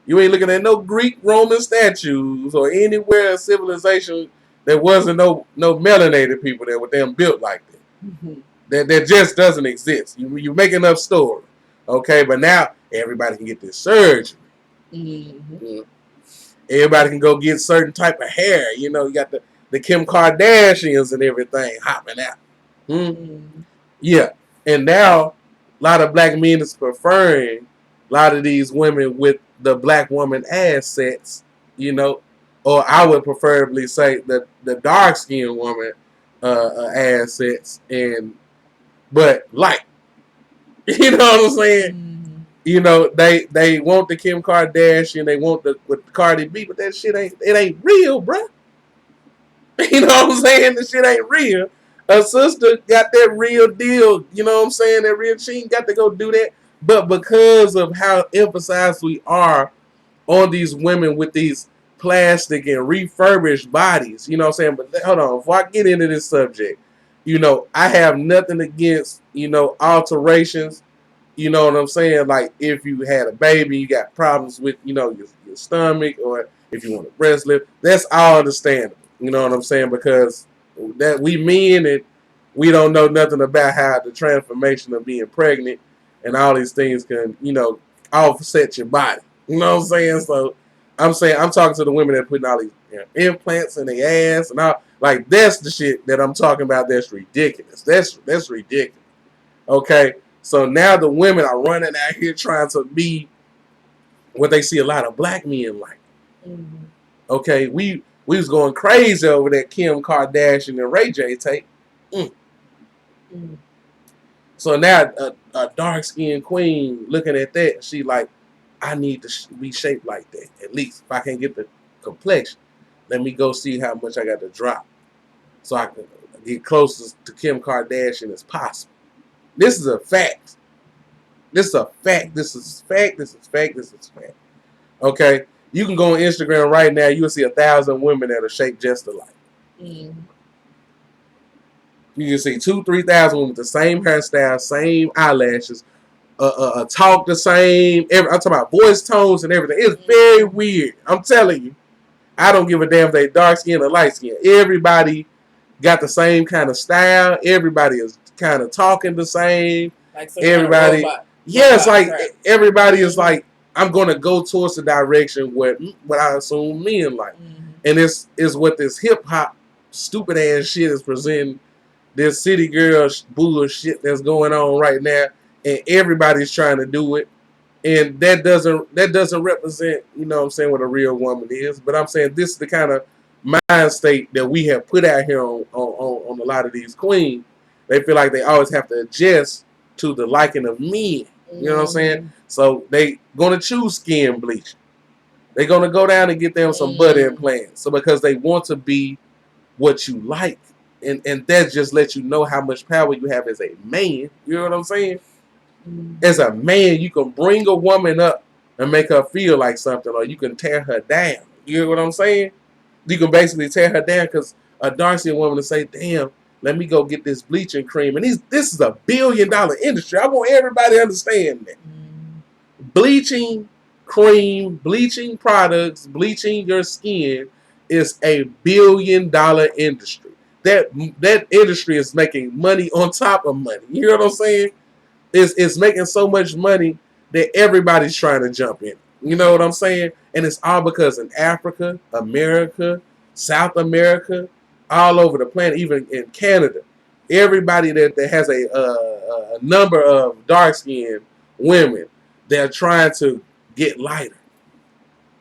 You ain't looking at no Greek Roman statues or anywhere in civilization There wasn't no melanated people that were damn built like that. Mm-hmm. That just doesn't exist. You making up stories, okay? But now everybody can get this surgery. Mm-hmm. Everybody can go get certain type of hair. You know, you got the Kim Kardashians and everything hopping out. Mm-hmm. Yeah, and now a lot of black men is preferring a lot of these women with the black woman assets. You know, or I would preferably say the dark skinned woman assets but light. You know what I'm saying? Mm-hmm. You know, they want the Kim Kardashian, they want the with Cardi B, but that shit ain't real, bruh. You know what I'm saying? The shit ain't real. Her sister got that real deal. You know what I'm saying? That real, she ain't got to go do that. But because of how emphasized we are on these women with these plastic and refurbished bodies, you know what I'm saying? But hold on, before I get into this subject, you know, I have nothing against, you know, alterations. You know what I'm saying? Like if you had a baby, you got problems with, you know, your stomach, or if you want a breast lift, that's all understandable. You know what I'm saying? Because that we men and we don't know nothing about how the transformation of being pregnant and all these things can, you know, offset your body. You know what I'm saying? So I'm talking to the women that are putting all these, you know, implants in their ass and all. Like that's the shit that I'm talking about. That's ridiculous. That's ridiculous. Okay. So now the women are running out here trying to be what they see a lot of black men like. Mm-hmm. Okay, we was going crazy over that Kim Kardashian and Ray J tape. Mm-hmm. So now a dark skinned queen looking at that, she like, I need to be shaped like that. At least if I can't get the complexion, let me go see how much I got to drop, so I can get closest to Kim Kardashian as possible. This is a fact. This is a fact. This is fact. This is fact. This is fact. Okay, you can go on Instagram right now. You'll see 1,000 women that are shaped just alike. Mm-hmm. You can see 2,000-3,000 women with the same hairstyle, same eyelashes, talk the same. I'm talking about voice tones and everything. It's very weird. I'm telling you. I don't give a damn if they dark skin or light skin. Everybody got the same kind of style. Everybody is kind of talking the same. Like some Everybody, kind of robot. yes, like Right. everybody is like, I'm gonna go towards the direction what I assume men like, and it's what this hip hop stupid ass shit is presenting. This city girl bullshit that's going on right now, and everybody's trying to do it, and that doesn't represent, you know what I'm saying, what a real woman is. But I'm saying this is the kind of mind state that we have put out here on a lot of these queens. They feel like they always have to adjust to the liking of men. You know what I'm saying? So they gonna choose skin bleaching. They're gonna go down and get them some butt implants. So because they want to be what you like. And that just lets you know how much power you have as a man. You know what I'm saying? As a man, you can bring a woman up and make her feel like something, or you can tear her down. You know what I'm saying? You can basically tear her down because a dark skinned woman to say, damn, let me go get this bleaching cream. And this is $1 billion industry. I want everybody to understand that. Bleaching cream, bleaching products, bleaching your skin is $1 billion industry. That industry is making money on top of money. You know what I'm saying? It's making so much money that everybody's trying to jump in. You know what I'm saying? And it's all because in Africa, America, South America, all over the planet, even in Canada, everybody that has a number of dark-skinned women, they're trying to get lighter.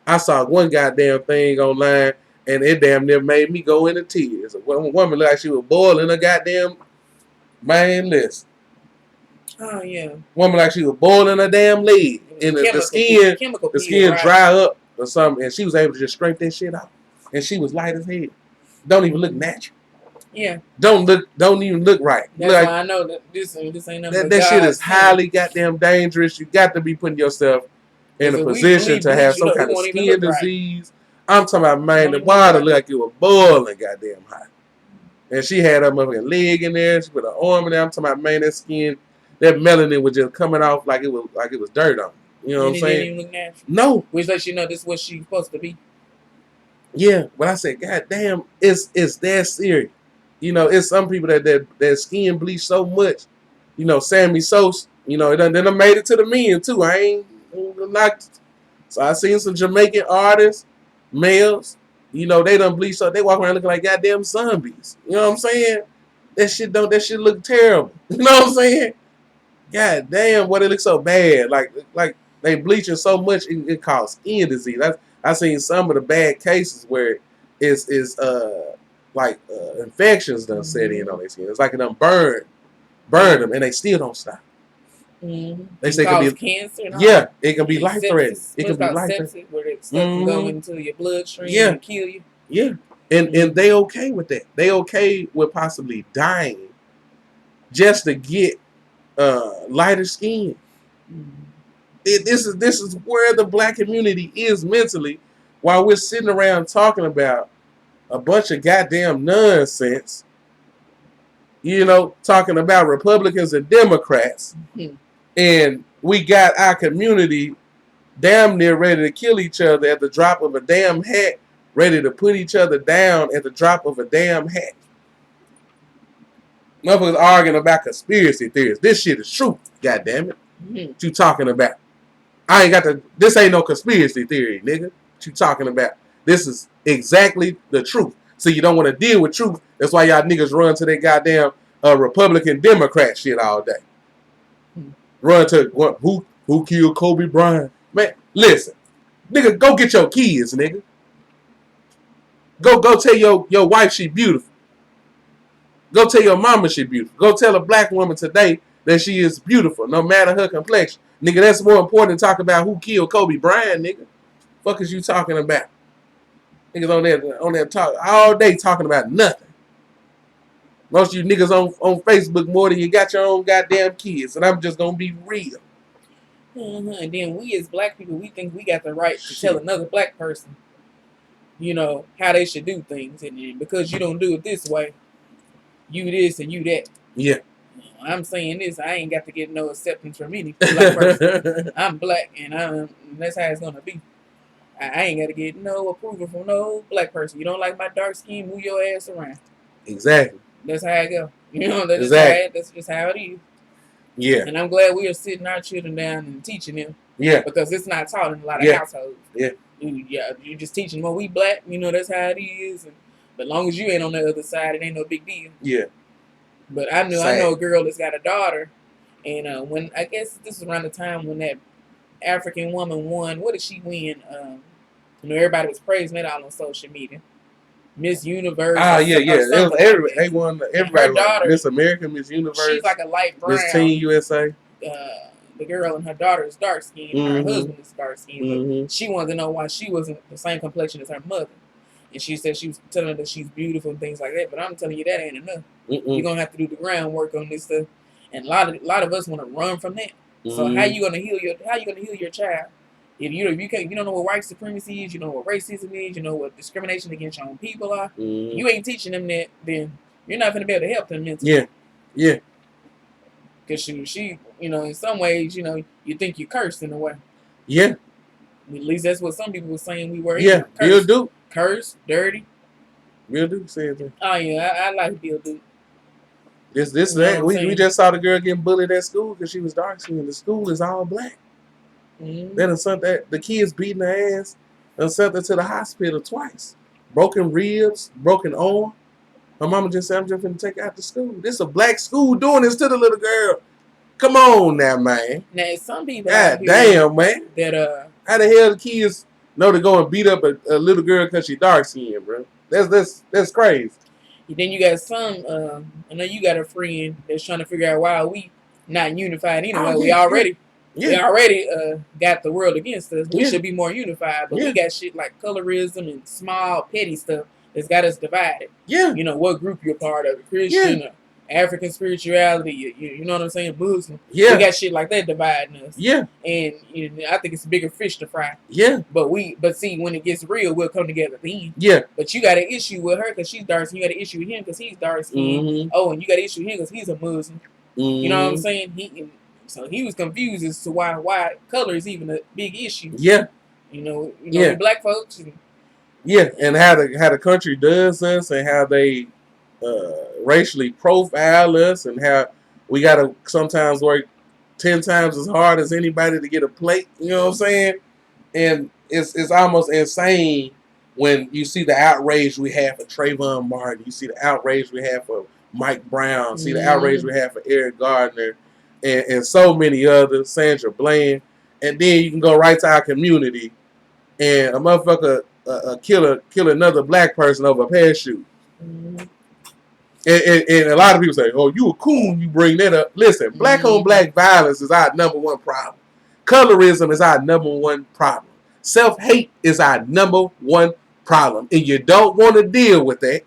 I saw one goddamn thing online, and it damn near made me go into tears. A woman looked like she was boiling a goddamn, man, listen. Oh yeah. Woman like she was boiling a damn leg, and the skin dry up or something, and she was able to just scrape that shit out, and she was light as hell. Don't even look natural. Yeah. Don't even look right. That's like, why I know that this ain't nothing. That shit is highly goddamn dangerous. You got to be putting yourself in a position to have some kind of skin disease. Right. I'm talking about, man, the water looked like it was boiling goddamn hot. And she had her motherfucking leg in there. She put her arm in there. I'm talking about, man, that skin, that melanin was just coming off like it was dirt on. You know what I'm saying? Didn't even look natural. No. Which lets you know this is what she's supposed to be. Yeah, but I said, God damn, it's that serious. You know, it's some people that skin bleach so much. You know, Sammy Sosa. You know, then I made it to the men too. I ain't knocked. So I seen some Jamaican artists, males. You know, they done bleach so they walk around looking like goddamn zombies. You know what I'm saying? That shit look terrible. You know what I'm saying? God damn, what it looks so bad. Like they bleaching so much it causes skin disease. I seen some of the bad cases where it's infections done set in on their skin. It's like it done burn them, and they still don't stop. They say it can be cancer. Yeah, it can be life threatening. It can be life threatening. Where the stuff can go into your bloodstream and kill you. Yeah, and they okay with that. They okay with possibly dying just to get lighter skin. This is where the black community is mentally, while we're sitting around talking about a bunch of goddamn nonsense. You know, talking about Republicans and Democrats, and we got our community damn near ready to kill each other at the drop of a damn hat, ready to put each other down at the drop of a damn hat. Motherfuckers arguing about conspiracy theories. This shit is true. God damn it. What you talking about? I ain't got to. This ain't no conspiracy theory, nigga. What you talking about? This is exactly the truth. So you don't want to deal with truth. That's why y'all niggas run to that goddamn Republican Democrat shit all day. Run to who killed Kobe Bryant? Man, listen, nigga, go get your kids, nigga. Go tell your wife she beautiful. Go tell your mama she beautiful. Go tell a black woman today that she is beautiful, no matter her complexion. Nigga, that's more important than talk about who killed Kobe Bryant, nigga. Fuck is you talking about? Niggas on there talk all day talking about nothing. Most of you niggas on Facebook more than you got your own goddamn kids. And I'm just gonna be real. And then we as black people, we think we got the right to tell another black person, you know, how they should do things. And then because you don't do it this way, you this and you that. Yeah. I'm saying this, I ain't got to get no acceptance from any black person. I'm black, and that's how it's gonna be. I ain't got to get no approval from no black person. You don't like my dark skin, move your ass around. Exactly. That's how I go. You know, that's just how it is. Yeah. And I'm glad we are sitting our children down and teaching them. Yeah. Because it's not taught in a lot of households. Yeah. You're just teaching them, well, we black, you know, that's how it is. But as long as you ain't on the other side, it ain't no big deal. Yeah. But I know a girl that's got a daughter, and when I guess this is around the time when that African woman won. What did she win? You know, everybody was praising it all on social media. Miss Universe. Yeah. It was they won. Everybody won. Miss America, Miss Universe. She's like a light brown. Miss Teen USA. The girl and her daughter is dark skinned. Her husband is dark skinned. But she wanted to know why she wasn't the same complexion as her mother. And she said she was telling her that she's beautiful and things like that. But I'm telling you, that ain't enough. You're gonna have to do the groundwork on this stuff. And a lot of us want to run from that. So how you gonna heal your child? If you don't know what white supremacy is, you know what racism is, you know what discrimination against your own people are. You ain't teaching them that, then you're not gonna be able to help them mentally. Yeah. Because she, you know, in some ways, you know, you think you're cursed in a way. Yeah. At least that's what some people were saying we were. Yeah. Bill Duke. Cursed, dirty. Bill Duke said that. Oh yeah, I like Bill Duke. We just saw the girl getting bullied at school because she was dark skinned. The school is all black. Then the kids beating her ass and sent her to the hospital twice. Broken ribs, broken arm. Her mama just said, I'm just going to take her out to school. This is a black school doing this to the little girl. Come on now, man. Now, some people damn, man. That how the hell the kids know to go and beat up a little girl because she dark skinned, bro? That's crazy. Then you got some, I know you got a friend that's trying to figure out why we not unified anyway. We already got the world against us. We should be more unified, but we got shit like colorism and small petty stuff that's got us divided. Yeah. You know, what group you're part of, Christian, African spirituality, you know what I'm saying, Muslim. Yeah. We got shit like that dividing us. Yeah. And you know, I think it's a bigger fish to fry. Yeah. But see, when it gets real, we'll come together at the end. Yeah. But you got an issue with her because she's dark skin. You got an issue with him because he's dark skin. Oh, and you got an issue with him because he's a Muslim. You know what I'm saying? So he was confused as to why color is even a big issue. Yeah. You know, black folks, Yeah, and how the country does us, and how they racially profile us, and how we gotta sometimes work 10 times as hard as anybody to get a plate. You know what I'm saying? And it's almost insane when you see the outrage we have for Trayvon Martin. You see the outrage we have for Mike Brown. See the outrage we have for Eric Gardner, and so many others. Sandra Bland, and then you can go right to our community, and a motherfucker kill another black person over a pair of shoes. Mm-hmm. And a lot of people say, "Oh, you a coon? You bring that up?" Listen, black on black violence is our number one problem. Colorism is our number one problem. Self-hate is our number one problem, and you don't want to deal with that.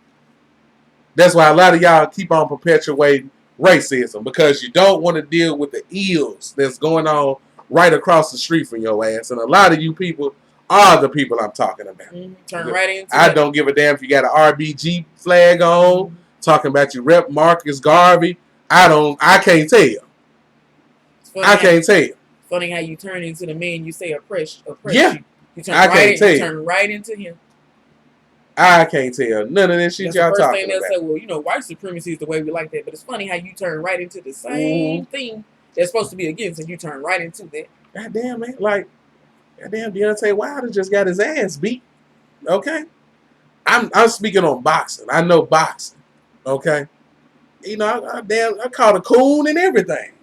That's why a lot of y'all keep on perpetuating racism, because you don't want to deal with the ills that's going on right across the street from your ass. And a lot of you people are the people I'm talking about. Turn right into I don't give a damn if you got an RBG flag on, talking about you rep Marcus Garvey. I can't tell. I can't tell. Funny how you turn into the man you say oppress Yeah. you turn right into him. I can't tell none of this shit y'all talking about. First thing they'll say, well, you know, white supremacy is the way we like that. But it's funny how you turn right into the same thing that's supposed to be against, and you turn right into that. Goddamn, man. Like, goddamn, Deontay Wilder just got his ass beat. Okay? I'm speaking on boxing. I know boxing. Okay? You know, I caught a coon and everything.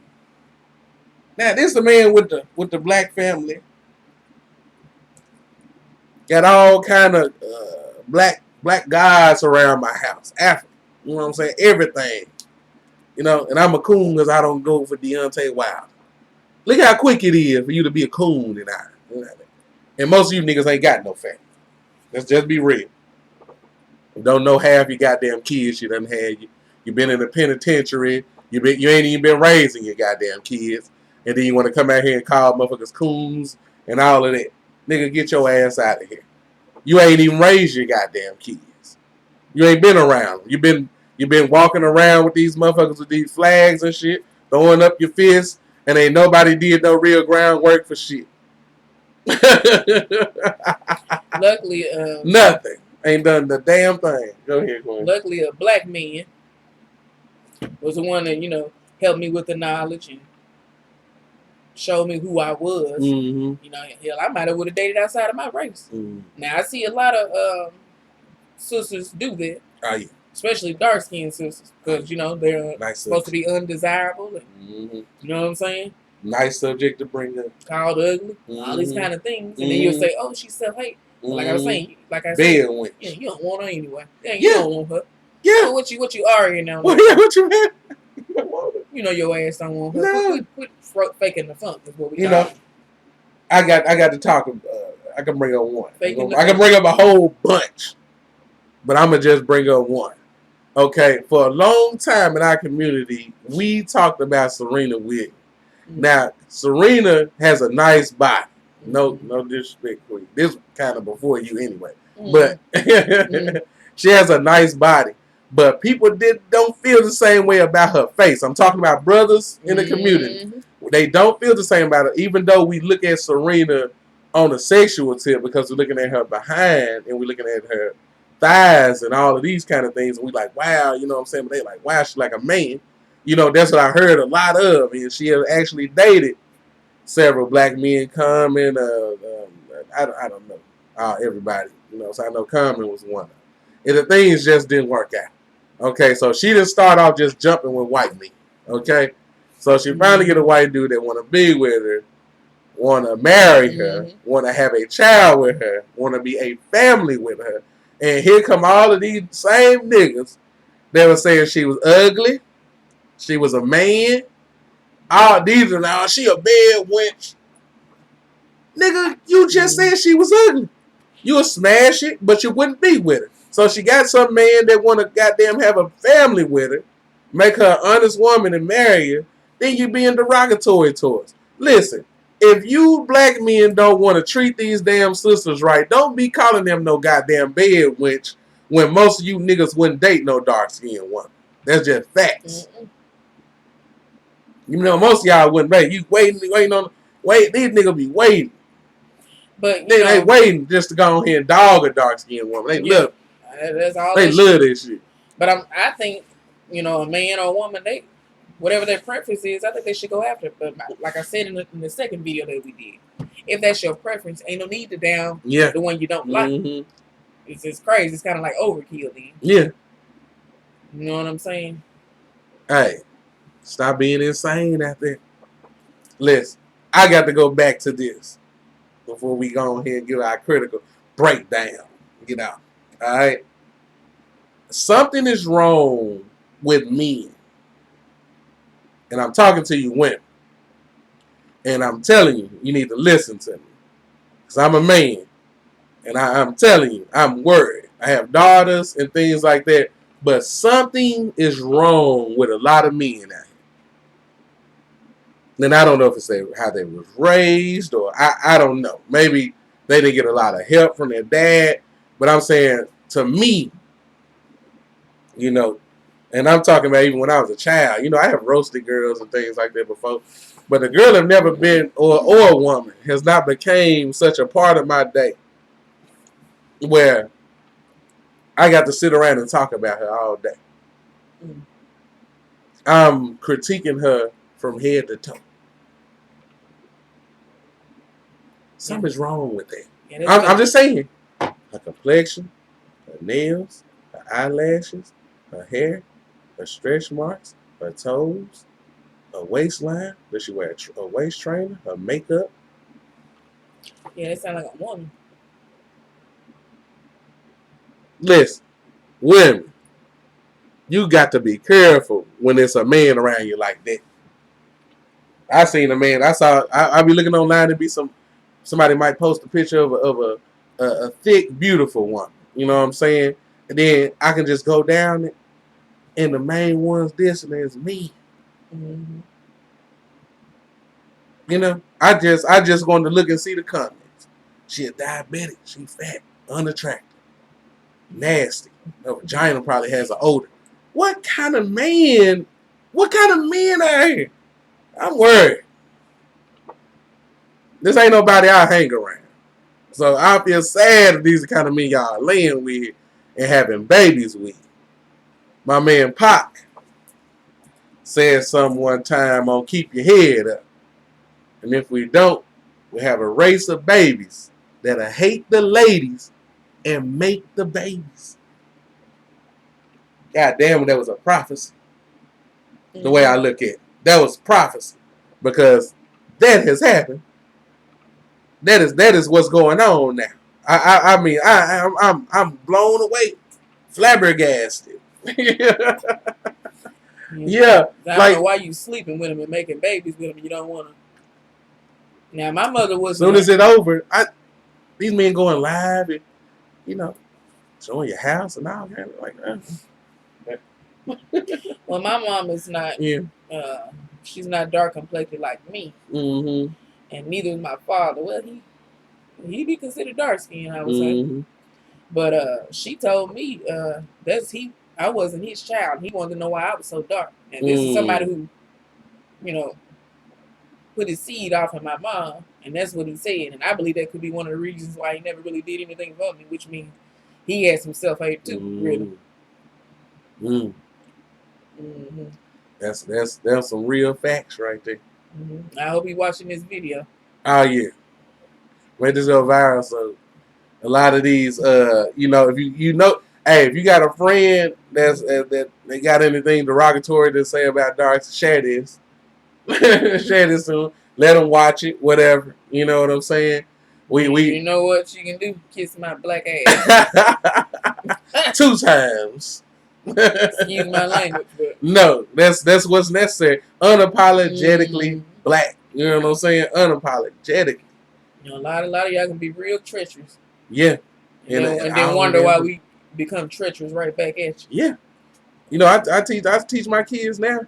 Now, this is the man with the black family. Got all kind of black guys around my house. Africa. You know what I'm saying? Everything. You know, and I'm a coon because I don't go for Deontay Wilder. Look how quick it is for you to be a coon and I. And most of you niggas ain't got no family. Let's just be real. You don't know half your goddamn kids you done had. You've been in the penitentiary. You ain't even been raising your goddamn kids. And then you want to come out here and call motherfuckers coons and all of that. Nigga, get your ass out of here. You ain't even raised your goddamn kids. You ain't been around. You been walking around with these motherfuckers with these flags and shit, throwing up your fists, and ain't nobody did no real groundwork for shit. Luckily, nothing. Ain't done the damn thing. Go ahead, Gwen. Luckily, a black man was the one that, you know, helped me with the knowledge and showed me who I was. Mm-hmm. You know, hell, I might have would have dated outside of my race. Mm-hmm. Now I see a lot of sisters do that. Oh, yeah. Especially dark-skinned sisters, because you know they're supposed to be undesirable. And, you know what I'm saying? Nice subject to bring up. Called ugly, all these kind of things, and then you'll say, "Oh, she's self-hate." Like I was saying, yeah, you don't want her anyway. Yeah, you don't want her. Yeah, so what you are, you know? Well, yeah, what you mean? You know your ass don't want her. No. Quit faking the funk is what we. You know, I got to talk. I can bring up one. I can bring up a whole bunch, but I'm gonna just bring up one. Okay, for a long time in our community, we talked about Serena Williams. Now, Serena has a nice body. No disrespect for you. This kind of before you anyway. But she has a nice body. But people don't feel the same way about her face. I'm talking about brothers in the community. They don't feel the same about her, even though we look at Serena on a sexual tip because we're looking at her behind and we're looking at her thighs and all of these kind of things. And we like, wow, you know what I'm saying? But they like, wow, she's like a man. You know, that's what I heard a lot of. And she has actually dated several black men. Common, I don't know everybody. You know, so I know Common was one of them. And the things just didn't work out. Okay, so she didn't start off just jumping with white men. Okay, so she finally get a white dude that want to be with her, want to marry her, want to have a child with her, want to be a family with her. And here come all of these same niggas that were saying she was ugly, she was a man. All these are now, she a bad wench. Nigga, you just said she was ugly. You would smash it, but you wouldn't be with her. So she got some man that want to goddamn have a family with her, make her an honest woman and marry her, then you being derogatory towards. Listen, if you black men don't want to treat these damn sisters right, don't be calling them no goddamn bed wench when most of you niggas wouldn't date no dark-skinned woman. That's just facts. You know, most of y'all wouldn't wait. You waiting on, these niggas be waiting. But They waiting just to go on here and dog a dark-skinned woman. They love it. That's all. They love this shit. But I think, a man or a woman, they, whatever their preference is, I think they should go after it. But like I said in the second video that we did, if that's your preference, ain't no need to down the one you don't like. It's crazy. It's kind of like overkill then. Yeah. You know what I'm saying? Hey, stop being insane out there. Listen, I got to go back to this before we go on here and give our critical breakdown. Get out. All right? Something is wrong with men. And I'm talking to you women. And I'm telling you, you need to listen to me. Because I'm a man. And I'm telling you, I'm worried. I have daughters and things like that. But something is wrong with a lot of men out here. And I don't know if it's how they was raised or I don't know. Maybe they didn't get a lot of help from their dad. But I'm saying, to me, and I'm talking about even when I was a child. I have roasted girls and things like that before. But a girl have never been, or a woman, has not became such a part of my day where I got to sit around and talk about her all day. I'm critiquing her from head to toe. Something's wrong with that. I'm just saying. Her complexion, her nails, her eyelashes, her hair, her stretch marks, her toes, her waistline. Does she wear a waist trainer? Her makeup. Yeah, it sounds like a woman. Listen, women, you got to be careful when there's a man around you like that. I seen a man. I be looking online to be somebody might post a picture of a thick, beautiful one. You know what I'm saying? And then I can just go down it, and the main one's this, and there's me. I just going to look and see the comments. She a diabetic. She fat, unattractive, nasty. Her vagina probably has an odor. What kind of man are here? I'm worried. This ain't nobody I hang around. So I feel sad if these are the kind of men y'all are laying with and having babies with. My man Pac said something one time on Keep Your Head Up. And if we don't, we have a race of babies that'll hate the ladies and make the babies. God damn it, that was a prophecy. The way I look at it. That was prophecy. Because that has happened. That is what's going on now. I'm blown away, flabbergasted. Yeah, I don't know why you sleeping with them and making babies with them. You don't want to. Now my mother was. As soon as it's over, these men going live and showing your house and all that like that. Well, my mom is not. Yeah. She's not dark complected like me. And neither is my father. Well, he be considered dark skinned, I would say. But she told me I wasn't his child. He wanted to know why I was so dark. And this is somebody who, put his seed off of my mom, and that's what he said. And I believe that could be one of the reasons why he never really did anything for me, which means he has some self-hate too, really. That's some real facts right there. I hope he's watching this video. Oh yeah, made this go viral. So a lot of these, if if you got a friend that they got anything derogatory to say about dark, share this. Share this soon. Let them watch it. Whatever. You know what I'm saying? You know what you can do? Kiss my black ass 2 times. Excuse my language, but no, that's what's necessary. Unapologetically black. You know what I'm saying? Unapologetic. A lot of y'all can be real treacherous. Yeah. And then wonder why we become treacherous right back at you. Yeah. I teach my kids now.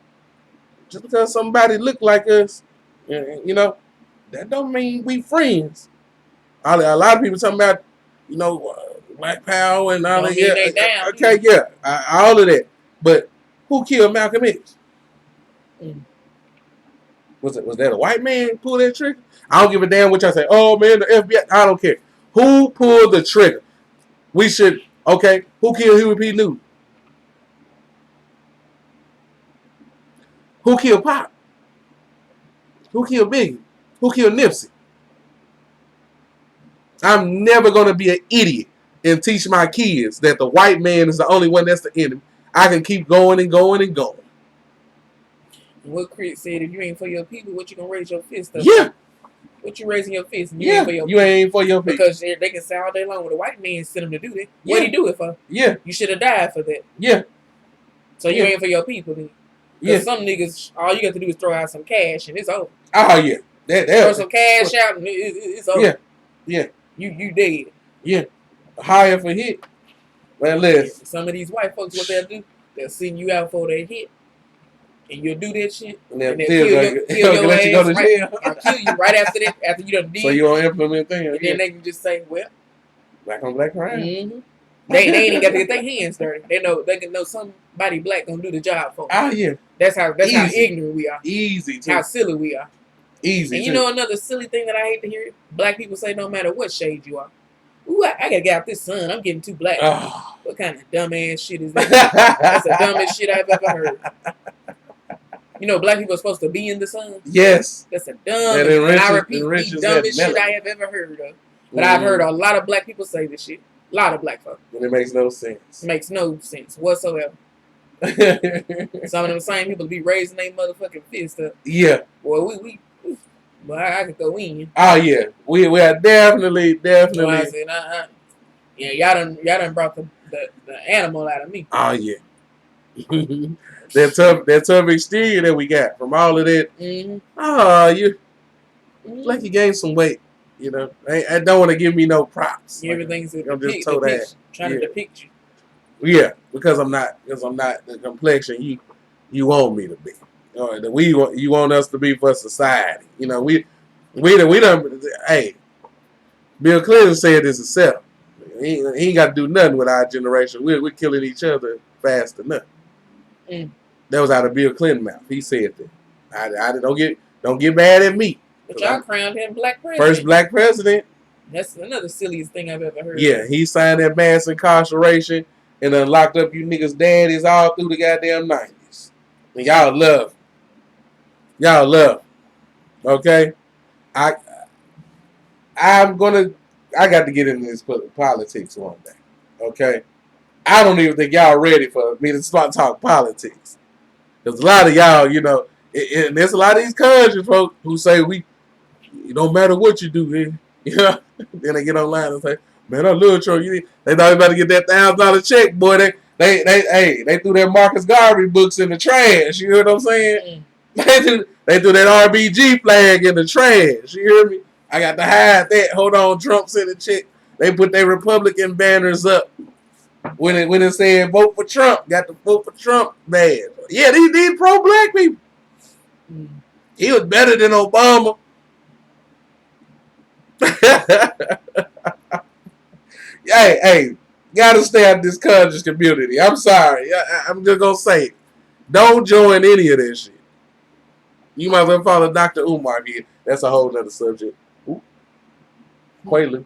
Just because somebody look like us, that don't mean we friends. A lot of people talking about, Black Power and all that. Yeah, okay, yeah, all of that. But who killed Malcolm X? Was that a white man who pulled that trigger? I don't give a damn what y'all say. Oh man, the FBI. I don't care. Who pulled the trigger? We should. Okay. Who killed Huey P. Newton? Who killed Pop? Who killed Biggie? Who killed Nipsey? I'm never gonna be an idiot and teach my kids that the white man is the only one that's the enemy. I can keep going and going and going. What Chris said, if you ain't for your people, what you gonna raise your fist up? Yeah. What you raising your fist? You Yeah. ain't for your You ain't for your people. Because they can say all day long, well, the white man sent him to do that. Yeah. What'd he do it for? Yeah. You should have died for that. Yeah. So you ain't for your people then. Yeah. Some niggas, all you got to do is throw out some cash and it's over. Oh yeah. Throw some cash out and it's over. Yeah. Yeah. You dead. Yeah. Higher for hit. Man, listen. Some of these white folks, what they'll do, they'll send you out for that hit. And you'll do that shit. And they'll kill your let you go to jail. I'll kill you right after that, after you done did. So you don't implement things. And then they can just say, well. Black on black crime. Mm-hmm. They ain't even got to get their hands dirty. They can know somebody black gonna do the job for them. Oh yeah. That's how ignorant we are. Easy too. How silly we are. Easy. And you know another silly thing that I hate to hear? Black people say no matter what shade you are. Ooh, I gotta get out this sun. I'm getting too black. Oh. What kind of dumbass shit is that? That's the dumbest shit I've ever heard. You know, black people are supposed to be in the sun. Yes. That's the dumbest. And I repeat, the dumbest shit I have ever heard of. But I've heard a lot of black people say this shit. A lot of black folks. And it makes no sense. It makes no sense whatsoever. Some of them same people be raising their motherfucking fist up. Yeah. Well, well, I could go in. Oh yeah, we are definitely. So I said, yeah, y'all done brought the animal out of me. Oh yeah. that tough exterior that we got from all of that. Mm-hmm. Oh, like you gained some weight. You know, I don't want to give me no props. Everything's I'm just told that. Trying to depict you. Yeah, because I'm not the complexion you want me to be. Or that you want us to be for society. You know, we done. Hey, Bill Clinton said this himself. He ain't got to do nothing with our generation. We're killing each other fast enough. That was out of Bill Clinton's mouth. He said that. I don't get mad at me. But y'all crowned him black president. First black president. That's another silliest thing I've ever heard. Yeah, he signed that mass incarceration and then locked up you niggas' daddies all through the goddamn 90s. And y'all love. Okay? I got to get into this politics one day. Okay? I don't even think y'all ready for me to start talking politics. Because a lot of y'all, you know, and there's a lot of these country folks who say it don't matter what you do, man. You know? Then they get online and say, man, I love Trump. They thought they about to get that $1,000 check, boy. They threw their Marcus Garvey books in the trash. You hear what I'm saying? They threw that RBG flag in the trash. You hear me? I got to hide that. Hold on, Trump sent a check. They put their Republican banners up when it said vote for Trump. Got the vote for Trump badge. Yeah, these pro-black people. He was better than Obama. Hey, gotta stay out of this conscious community. I'm sorry. I'm just gonna say it. Don't join any of this shit. You might as well follow Dr. Umar here. That's a whole other subject. Quaylen.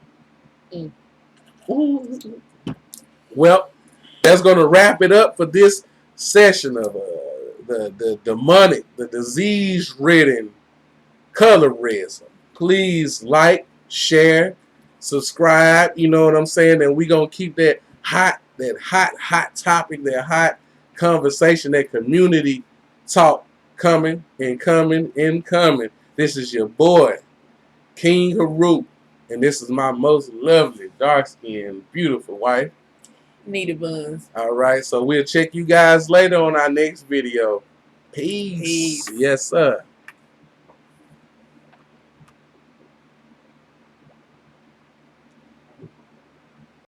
Well, that's gonna wrap it up for this session of the demonic, the disease-ridden colorism. Please like, share, subscribe. You know what I'm saying? And we gonna keep that hot topic, that hot conversation, that community talk coming and coming and coming. This is your boy, King Harut, and this is my most lovely, dark-skinned, beautiful wife, Nita Buns. All right, so we'll check you guys later on our next video. Peace. Yes, sir.